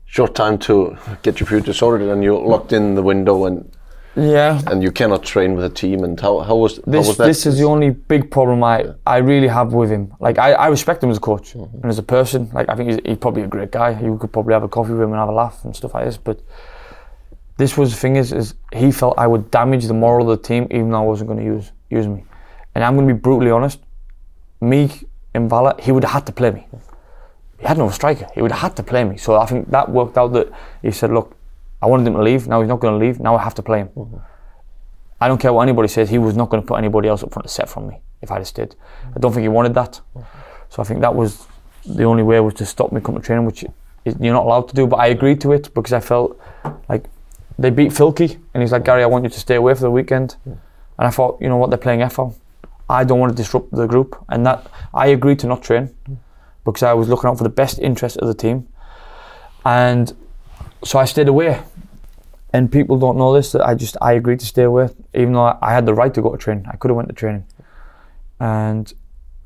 short time to get your future sorted, and you're locked in the window, and you cannot train with a team. And how was that? This is the only big problem I really have with him. Like I respect him as a coach and as a person. Like I think he's probably a great guy. You could probably have a coffee with him and have a laugh and stuff like this. But this was the thing is he felt I would damage the moral of the team even though I wasn't going to use me. And I'm going to be brutally honest. Me in Vala, he would have had to play me. He had no striker. He would have had to play me. So I think that worked out, that he said, look, I wanted him to leave. Now he's not going to leave. Now I have to play him. I don't care what anybody says. He was not going to put anybody else up front to set from me if I'd have stayed. I don't think he wanted that. So I think that was the only way, was to stop me coming to training, which you're not allowed to do. But I agreed to it because I felt like they beat Filkey, and he's like, Gary, I want you to stay away for the weekend. And I thought, you know what, they're playing FO. I don't want to disrupt the group, and that I agreed to not train because I was looking out for the best interest of the team. And so I stayed away. And people don't know this, that I agreed to stay away, even though I had the right to go to training. I could have went to training. And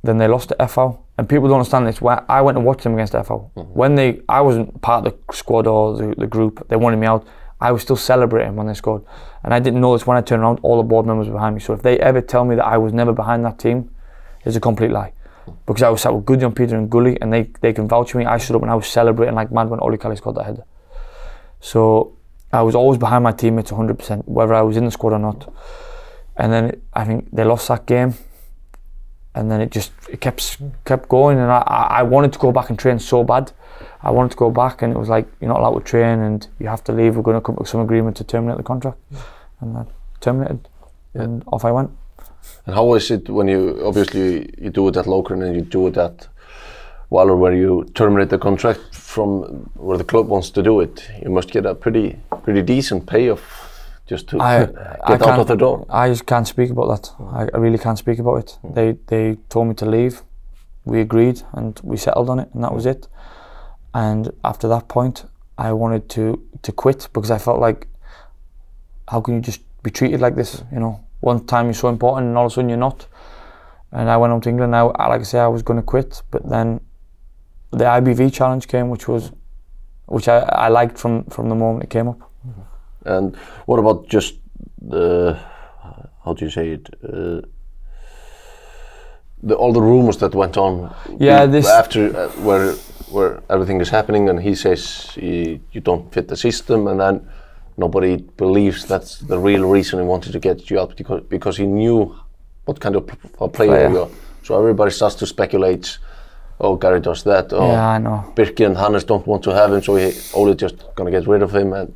then they lost to FO, and people don't understand this, when I went to watch them against FO, when I wasn't part of the squad or the group, they wanted me out, I was still celebrating when they scored. And I didn't notice when I turned around, all the board members were behind me. So if they ever tell me that I was never behind that team, it's a complete lie. Because I was sat with Gudjon, Peter and Gully, and they can vouch for me. I stood up and I was celebrating like mad when Oli Kelly scored that header. So I was always behind my teammates 100%, whether I was in the squad or not. And then I think they lost that game, and then it kept going, and I wanted to go back and train so bad. I wanted to go back, and it was like, you're not allowed to train and you have to leave, we're going to come to some agreement to terminate the contract. And I terminated, and off I went. And how is it when obviously you do it at Lokeren and you do it at Valur, where you terminate the contract from where the club wants to do it? You must get a pretty decent payoff just to get out of the door. I just can't speak about that. I really can't speak about it. They told me to leave, we agreed and we settled on it, and that was it. And after that point I wanted to quit, because I felt like, how can you just be treated like this, you know? One time you're so important and all of a sudden you're not. And I went home to England. Now, like I say, I was going to quit, but then the IBV challenge came, which I liked from the moment it came up. And what about just the, how do you say it, all the rumors that went on? Yeah, after where everything is happening, and he says you don't fit the system, and then nobody believes that's the real reason he wanted to get you out, because he knew what kind of player you are. So everybody starts to speculate, oh, Gary does that, oh, yeah, I know. Birkir and Hannes don't want to have him, so Ole just gonna get rid of him, and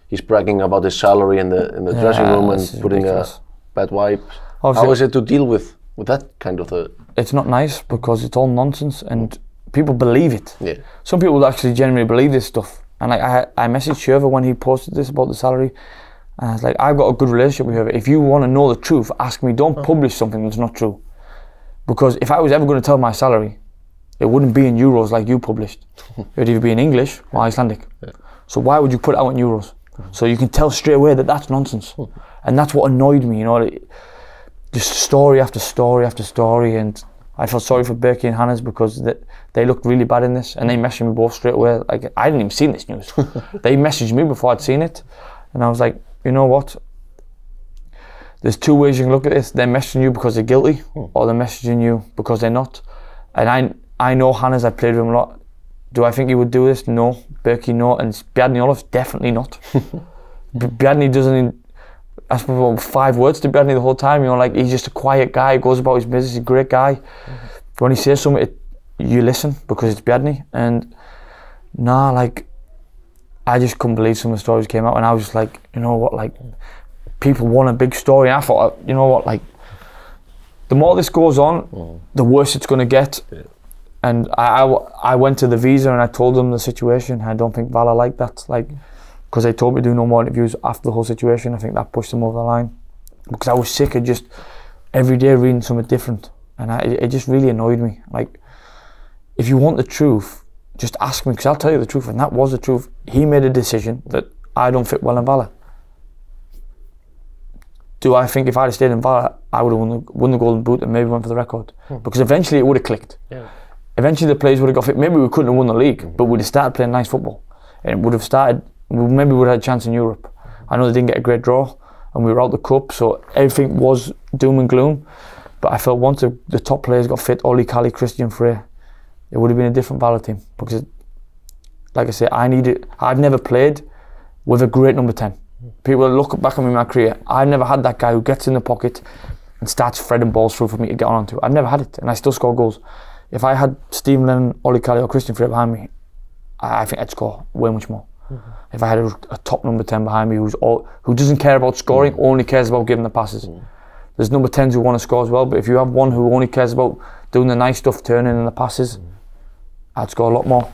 he's bragging about his salary in the dressing room and putting ridiculous. A bad vibe. How is it to deal with that kind of It's not nice, because it's all nonsense and people believe it. Yeah. Some people actually genuinely believe this stuff. And like I messaged Sherva when he posted this about the salary, and I was like, I've got a good relationship with Sherva. If you want to know the truth, ask me. Don't publish something that's not true. Because if I was ever going to tell my salary, it wouldn't be in euros like you published. It would either be in English or Icelandic. Yeah. So why would you put it out in euros? So you can tell straight away that that's nonsense. And that's what annoyed me, you know, just story after story after story. And I felt sorry for Birkir and Hannes, because they looked really bad in this, and they messaged me both straight away. Like, I didn't even see this news. They messaged me before I'd seen it, and I was like, you know what? There's two ways you can look at this. They're messaging you because they're guilty, or they're messaging you because they're not. And I know Hannes, I played with him a lot. Do I think he would do this? No. Birkir, no. And Bjarni Ólafs, definitely not. Bjarni doesn't even, I spoke about 5 words to Bjarni the whole time, you know, like, he's just a quiet guy, he goes about his business, he's a great guy. When he says something, you listen, because it's Bjarni. And nah, like, I just couldn't believe some of the stories came out, and I was just like, you know what, like, people want a big story, and I thought, you know what, like, the more this goes on, the worse it's going to get. Yeah. And I went to the visa and I told them the situation. I don't think Vala liked that, like, because they told me to do no more interviews after the whole situation. I think that pushed them over the line, because I was sick of just every day reading something different, and it just really annoyed me. Like, if you want the truth, just ask me, because I'll tell you the truth, and that was the truth. He made a decision that I don't fit well in Vala. Do I think if I'd have stayed in Vala, I would have won the Golden Boot and maybe went for the record? Because eventually it would have clicked. Yeah. Eventually the players would have got fit. Maybe we couldn't have won the league, but we'd have started playing nice football, and it would have started. Maybe we would have had a chance in Europe. I know they didn't get a great draw, and we were out the cup, so everything was doom and gloom. But I felt once the top players got fit, Oli, Kali, Christian Frey, it would have been a different Vala team. Because, like I say, I've never played with a great number 10. People look back at me in my career, I've never had that guy who gets in the pocket and starts threading balls through for me to get onto. I've never had it, and I still score goals. If I had Stephen Lennon, Oli, Kali or Christian Frey behind me, I think I'd score way much more. If I had a top number 10 behind me who doesn't care about scoring, only cares about giving the passes. There's number 10s who want to score as well, but if you have one who only cares about doing the nice stuff, turning in the passes, I'd score a lot more.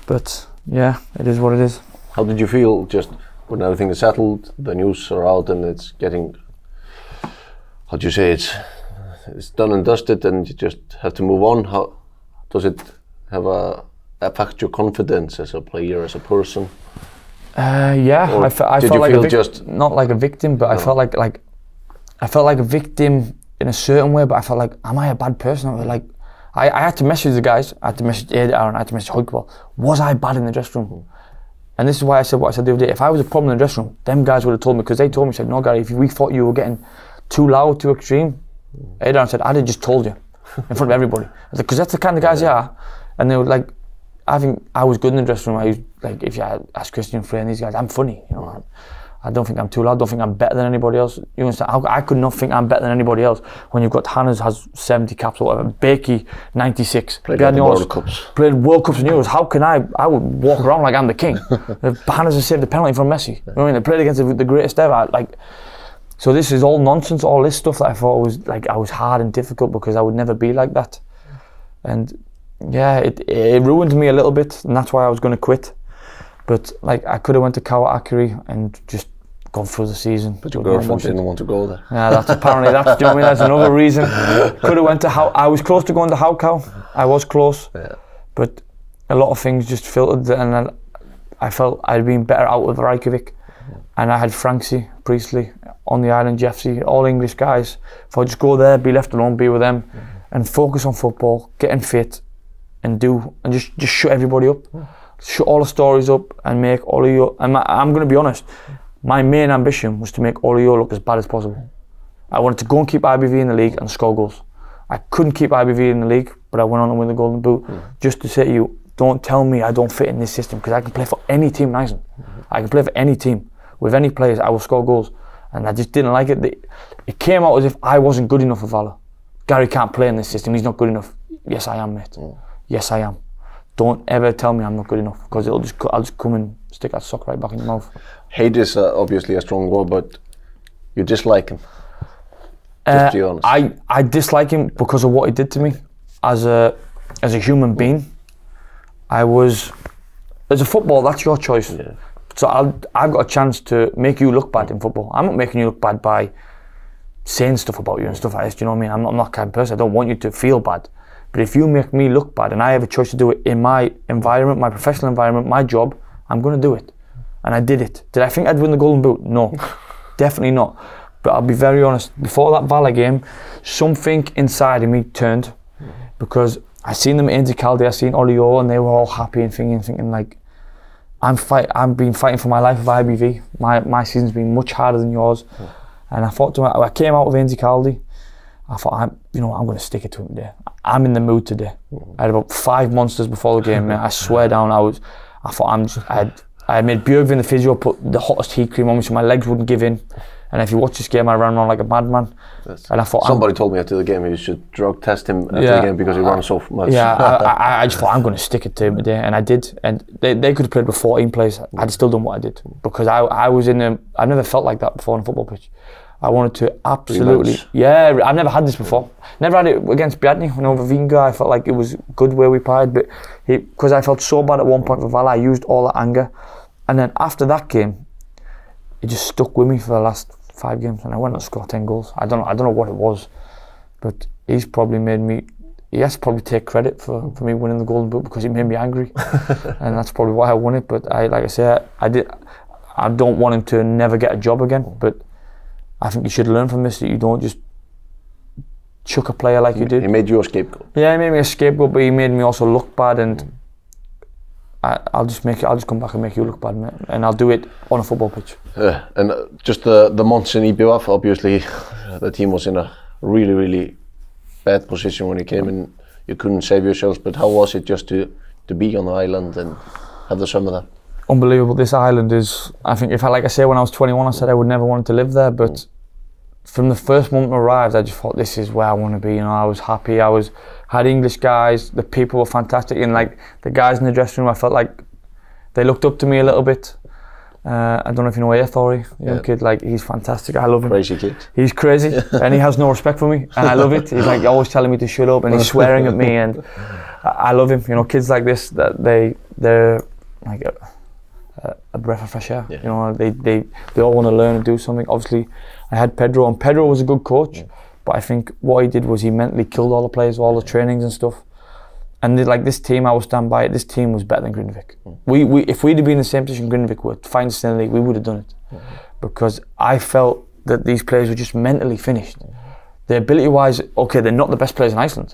But yeah, it is what it is. How did you feel just when everything is settled, the news are out and it's getting, how do you say, it's done and dusted and you just have to move on? How does it affect your confidence as a player, as a person? Yeah, I felt like not like a victim, but no. I felt like a victim in a certain way. But I felt like, am I a bad person? I I had to message the guys, I had to message Aaron, I had to message Hoykball. Was I bad in the dressing room? And this is why I said what I said the other day. If I was a problem in the dressing room, them guys would have told me, because they told me, said, no Gary, if we thought you were getting too loud, too extreme, Aaron said, I'd have just told you in front of everybody. Because that's the kind of guys they are. And they were like, I think I was good in the dressing room. I was like, if you ask Christian Frey and these guys, I'm funny, you know. I don't think I'm too loud, I don't think I'm better than anybody else. You understand? I could not think I'm better than anybody else when you've got Hannah's has 70 caps or whatever, Bakey 96. Played World Cups. Played World Cups and Euros. How can I would walk around like I'm the king. Hannah's has saved the penalty from Messi. You know what I mean? They played against the greatest ever. Like, so this is all nonsense, all this stuff that I thought was like, I was hard and difficult because I would never be like that. And yeah, it ruined me a little bit, and that's why I was going to quit. But like, I could have went to Kawakiri and just gone through the season. But your girlfriend didn't want to go there. Yeah, that's apparently, that's, do you know what I mean? That's another reason. Could have went to I was close to going to Haukau. I was close. Yeah. But a lot of things just filtered, and then I felt I'd been better out of Reykjavik. And I had Franksy, Priestley, on the island, Jeffsy, all English guys. If I just go there, be left alone, be with them, and focus on football, getting fit, and just shut everybody up. Shut all the stories up and make all of you, and I'm going to be honest, my main ambition was to make all of you look as bad as possible. I wanted to go and keep IBV in the league and score goals. I couldn't keep IBV in the league, but I went on to win the Golden Boot just to say to you, don't tell me I don't fit in this system, because I can play for any team in Iceland. I can play for any team. With any players, I will score goals. And I just didn't like it. It came out as if I wasn't good enough for Valor. Gary can't play in this system, he's not good enough. Yes, I am, mate. Yes, I am. Don't ever tell me I'm not good enough, because I'll just come and stick that sock right back in your mouth. Hate is obviously a strong word, but you dislike him. Just be honest. I dislike him because of what he did to me as a human being. As a football, that's your choice. Yeah. So I've got a chance to make you look bad in football. I'm not making you look bad by saying stuff about you and stuff like this. Do you know what I mean? I'm not that kind of person. I don't want you to feel bad. But if you make me look bad and I have a choice to do it in my environment, my professional environment, my job, I'm going to do it. And I did it. Did I think I'd win the Golden Boot? No, definitely not. But I'll be very honest, before that Valor game, something inside of me turned, because I seen them at Caldi, I seen Olio, and they were all happy and thinking like, I've been fighting for my life with IBV. My season's been much harder than yours. And I thought to myself, I came out with Caldi, I thought, I'm going to stick it to him today. I'm in the mood today. I had about 5 monsters before the game, man. I swear down, I had made Björgvin, the physio, put the hottest heat cream on me so my legs wouldn't give in. And if you watch this game, I ran around like a madman. And I thought, somebody told me after the game you should drug test him after the game because he ran so much. Yeah, I just thought, I'm going to stick it to him today, and I did. And they could have played with 14 players. I'd still done what I did, because I was I've never felt like that before on a football pitch. I wanted to absolutely, yeah, I've never had this before. Never had it against Bjarni, when over Vinga. I felt like it was good where we played, but because I felt so bad at one point for Val, I used all that anger. And then after that game, it just stuck with me for the last 5 games, and I went and scored 10 goals. I don't know what it was, but he's probably made me, he has to probably take credit for me winning the Golden Boot, because he made me angry. And that's probably why I won it. But like I say, I don't want him to never get a job again, but I think you should learn from this, that you don't just chuck a player like you did. He made you a scapegoat. Yeah, he made me a scapegoat, but he made me also look bad, and I'll just come back and make you look bad, mate. And I'll do it on a football pitch. And just the months in IBF, obviously the team was in a really, really bad position when you came in. You couldn't save yourselves, but how was it just to be on the island and have the summer there? Unbelievable. This island is, I think, like I say, when I was 21, I said I would never want to live there, but from the first moment I arrived, I just thought, this is where I want to be. You know, I was happy. Had English guys. The people were fantastic, and like the guys in the dressing room, I felt like they looked up to me a little bit. I don't know if you know Aethori, young kid. Like, he's fantastic. I love him. Crazy kid. He's crazy, and he has no respect for me, and I love it. He's like always telling me to shut up, and he's swearing at me, and I love him. You know, kids like this, that they're like a breath of fresh air. You know, they all want to learn and do something. Obviously, I had Pedro, and Pedro was a good coach, but I think what he did was he mentally killed all the players, all the trainings and stuff. And like this team, I will stand by it. This team was better than Grindavik. If we'd have been in the same position Grindavik were to find us in the league, we would have done it, because I felt that these players were just mentally finished. the ability-wise, okay, they're not the best players in Iceland.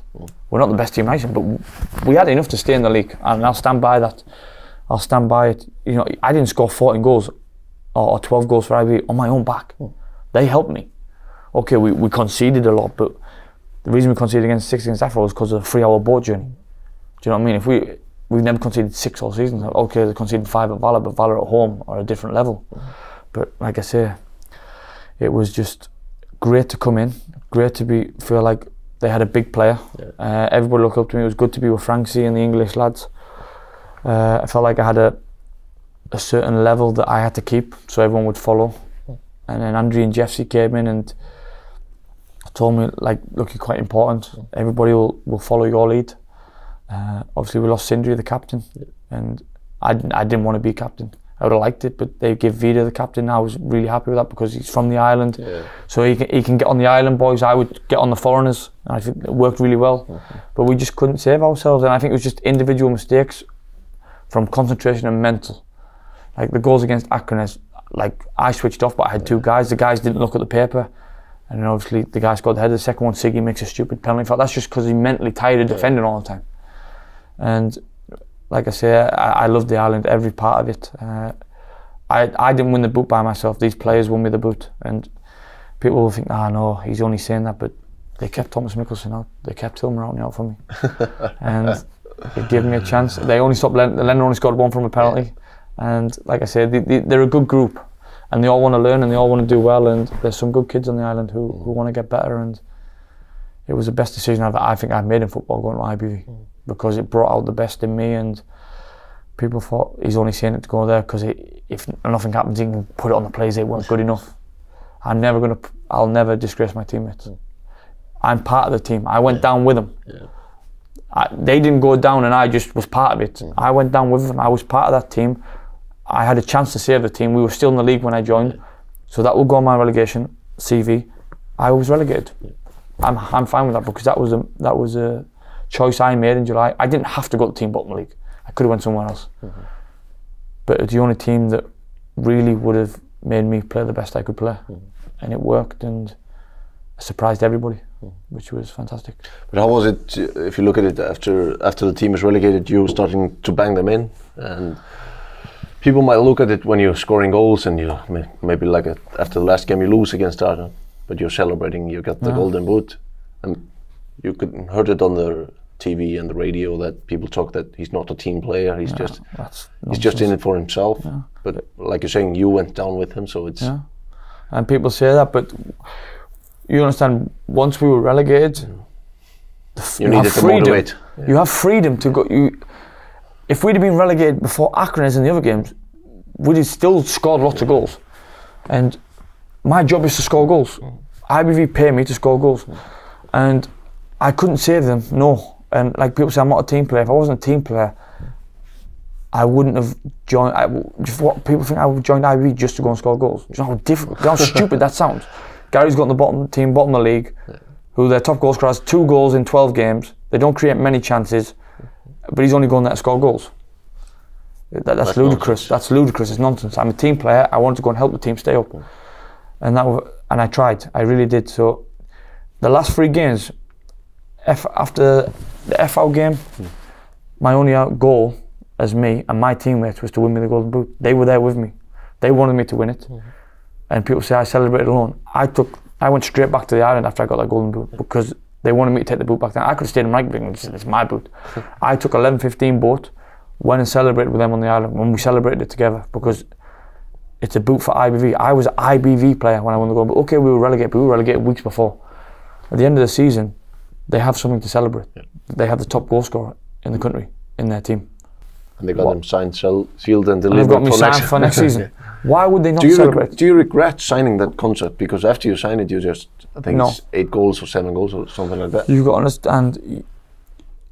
We're not the best team in Iceland, but we had enough to stay in the league, and I'll stand by that. I'll stand by it. You know, I didn't score 14 goals or 12 goals for IB on my own back. They helped me. Okay, we conceded a lot, but the reason we conceded against 6 against Afro was because of the 3-hour boat journey. Do you know what I mean? If we've never conceded 6 all season. Okay, they conceded 5 at Valor, but Valor at home are a different level. But like I say, it was just great to come in, great to feel like they had a big player. Everybody looked up to me. It was good to be with Franksy and the English lads. I felt like I had a certain level that I had to keep, so everyone would follow. And then Andrew and Jeffsy came in and told me, like, look, you're quite important. Everybody will follow your lead. Obviously, we lost Sindri, the captain, and I didn't want to be captain. I would have liked it, but they gave Vida the captain. I was really happy with that because he's from the island, so he can get on the island boys. I would get on the foreigners, and I think it worked really well. But we just couldn't save ourselves, and I think it was just individual mistakes from concentration and mental. Like the goals against Akranes, like I switched off, but I had 2 guys. The guys didn't look at the paper, and then obviously the guy scored the header. The second one, Siggy makes a stupid penalty. That's just because he's mentally tired of defending all the time. And like I say, I loved the island, every part of it. I didn't win the boot by myself. These players won me the boot, and people will think, no, he's only saying that, but they kept Thomas Mikkelsen out. They kept Hilmer out for me, and they gave me a chance. They only stopped. Lennon only scored 1 from a penalty, and like I said, they're a good group, and they all want to learn and they all want to do well. And there's some good kids on the island who want to get better. And it was the best decision I think I've made in football going to IBV. Because it brought out the best in me, and people thought he's only saying it to go there because if nothing happens, he can put it on the players. They weren't good enough. I'll never disgrace my teammates. I'm part of the team. I went down with them. They didn't go down, and I just was part of it. I went down with them. I was part of that team. I had a chance to save the team. We were still in the league when I joined, so that will go on my relegation CV. I was relegated. I'm fine with that because that was a choice I made in July. I didn't have to go to Team Bottom League. I could have went somewhere else. But it's the only team that really would have made me play the best I could play. And it worked, and I surprised everybody, which was fantastic. But how was it, if you look at it, after the team is relegated, you starting to bang them in? And people might look at it when you're scoring goals and you maybe like after the last game you lose against Arden, but you're celebrating, you got the golden boot. And you could heard it on the TV and the radio that people talk that he's not a team player. He's just in it for himself. But like you're saying, you went down with him, so it's. And people say that, but you understand. Once we were relegated, you needed to motivate. You have freedom to go. If we'd have been relegated before Akranes in the other games, we'd have still scored lots of goals. And my job is to score goals. IBV pay me to score goals, and I couldn't save them, no. And like people say, I'm not a team player. If I wasn't a team player, I wouldn't have joined. What people think I would join IBV just to go and score goals. You know how difficult, how stupid that sounds. Gary's got in the bottom of the league, who their top goal scorer has 2 goals in 12 games. They don't create many chances, but he's only going there to score goals. That's ludicrous. Nonsense. That's ludicrous. It's nonsense. I'm a team player. I wanted to go and help the team stay up, and I tried. I really did. So the last 3 games. After the FO game, my only goal as me and my teammates was to win me the Golden Boot. They were there with me. They wanted me to win it. And people say I celebrated alone. I went straight back to the island after I got that Golden Boot because they wanted me to take the boot back down. I could have stayed in Reykjavik and said, it's my boot. I took 11:15 boat, went and celebrated with them on the island when we celebrated it together because it's a boot for IBV. I was an IBV player when I won the Golden Boot. Okay, we were relegated, but we were relegated weeks before. At the end of the season, they have something to celebrate. They have the top goal scorer in the country in their team. And they got them signed, sealed and delivered. They've got me signed for next season. Why would they not celebrate? Do you regret signing that contract? Because after you sign it, you just, I think it's 8 goals or 7 goals or something like that. You've got to understand,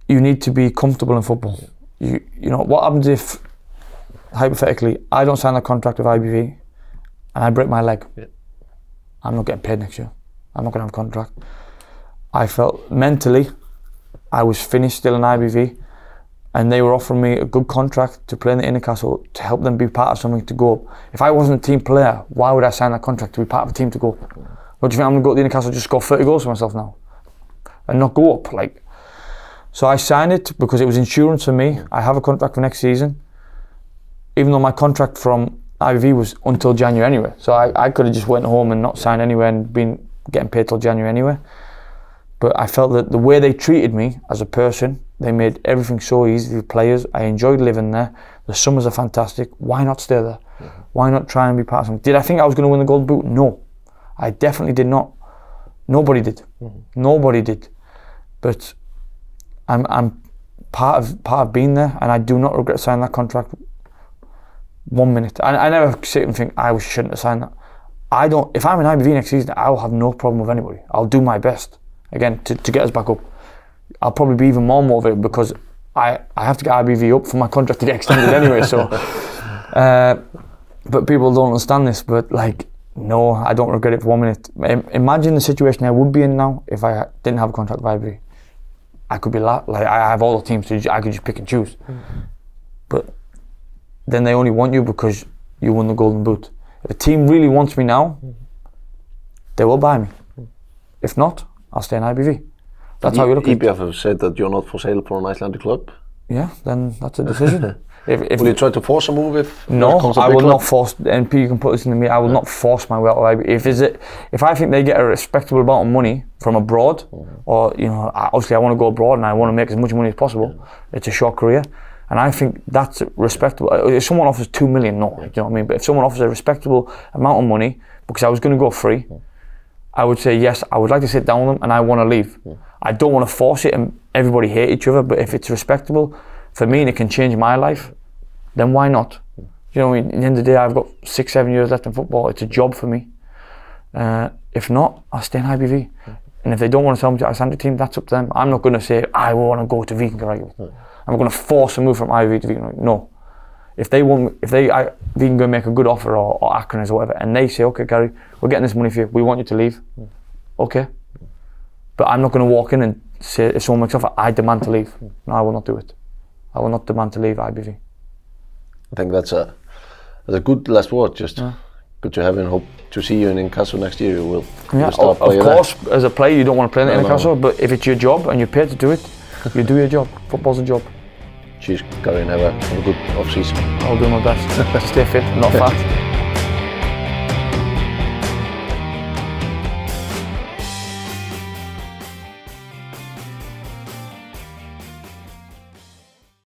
you need to be comfortable in football. You know, what happens if, hypothetically, I don't sign a contract with IBV and I break my leg? I'm not getting paid next year. I'm not going to have a contract. I felt mentally I was finished still in IBV, and they were offering me a good contract to play in the Inner Castle to help them be part of something to go up. If I wasn't a team player, why would I sign that contract to be part of a team to go up? What do you think, I'm going to go to the Newcastle just score 30 goals for myself now? And not go up, like. So I signed it because it was insurance for me. I have a contract for next season. Even though my contract from IBV was until January anyway. So I could have just went home and not signed anywhere and been getting paid till January anyway. But I felt that the way they treated me as a person, they made everything so easy. The players, I enjoyed living there. The summers are fantastic. Why not stay there? Why not try and be part of something? Did I think I was going to win the Golden Boot? No. I definitely did not. Nobody did. Nobody did. But I'm part of being there, and I do not regret signing that contract 1 minute. I never sit and think I shouldn't have signed that. I don't. If I'm in IBV next season, I'll have no problem with anybody. I'll do my best again to get us back up. I'll probably be even more motivated because I have to get IBV up for my contract to get extended anyway. So, but people don't understand this. But like, no, I don't regret it for 1 minute. Imagine the situation I would be in now if I didn't have a contract with IBV. I could be like I have all the teams I could just pick and choose. But then they only want you because you won the Golden Boot. If a team really wants me now, they will buy me. If not, I'll stay in IBV. That's how you look at it. EBF have said that you're not for sale for an Icelandic club. Yeah, then that's a decision. Will you try to force a move if? No, I will not force. And you can put this into me. I will not force my way out of IBV. If I think they get a respectable amount of money from abroad, or obviously I want to go abroad and I want to make as much money as possible. It's a short career, and I think that's respectable. If someone offers 2 million, no, you know what I mean. But if someone offers a respectable amount of money, because I was going to go free, I would say yes. I would like to sit down with them, and I want to leave. I don't want to force it and everybody hate each other. But if it's respectable for me and it can change my life, then why not? You know, at the end of the day, I've got 6-7 years left in football. It's a job for me. If not, I'll stay in IBV. And if they don't want to sell me to Icelandic team, that's up to them. I'm not going to say I want to go to Víkingur. I'm going to force a move from IBV to Víkingur. No. If Víkingur go make a good offer or Akranes or whatever, and they say, okay, Gary, we're getting this money for you. We want you to leave. Okay. But I'm not going to walk in and say, if someone makes an offer, I demand to leave. No, I will not do it. I will not demand to leave IBV. I think that's a good last word. Just good to have and hope to see you in Newcastle next year. You will. Yeah, of course, as a player, you don't want to play in Newcastle, but if it's your job and you're paid to do it, you do your job. Football's a job. Cheers, Gary, and have a good off-season. I'll do my best to stay fit, not fat.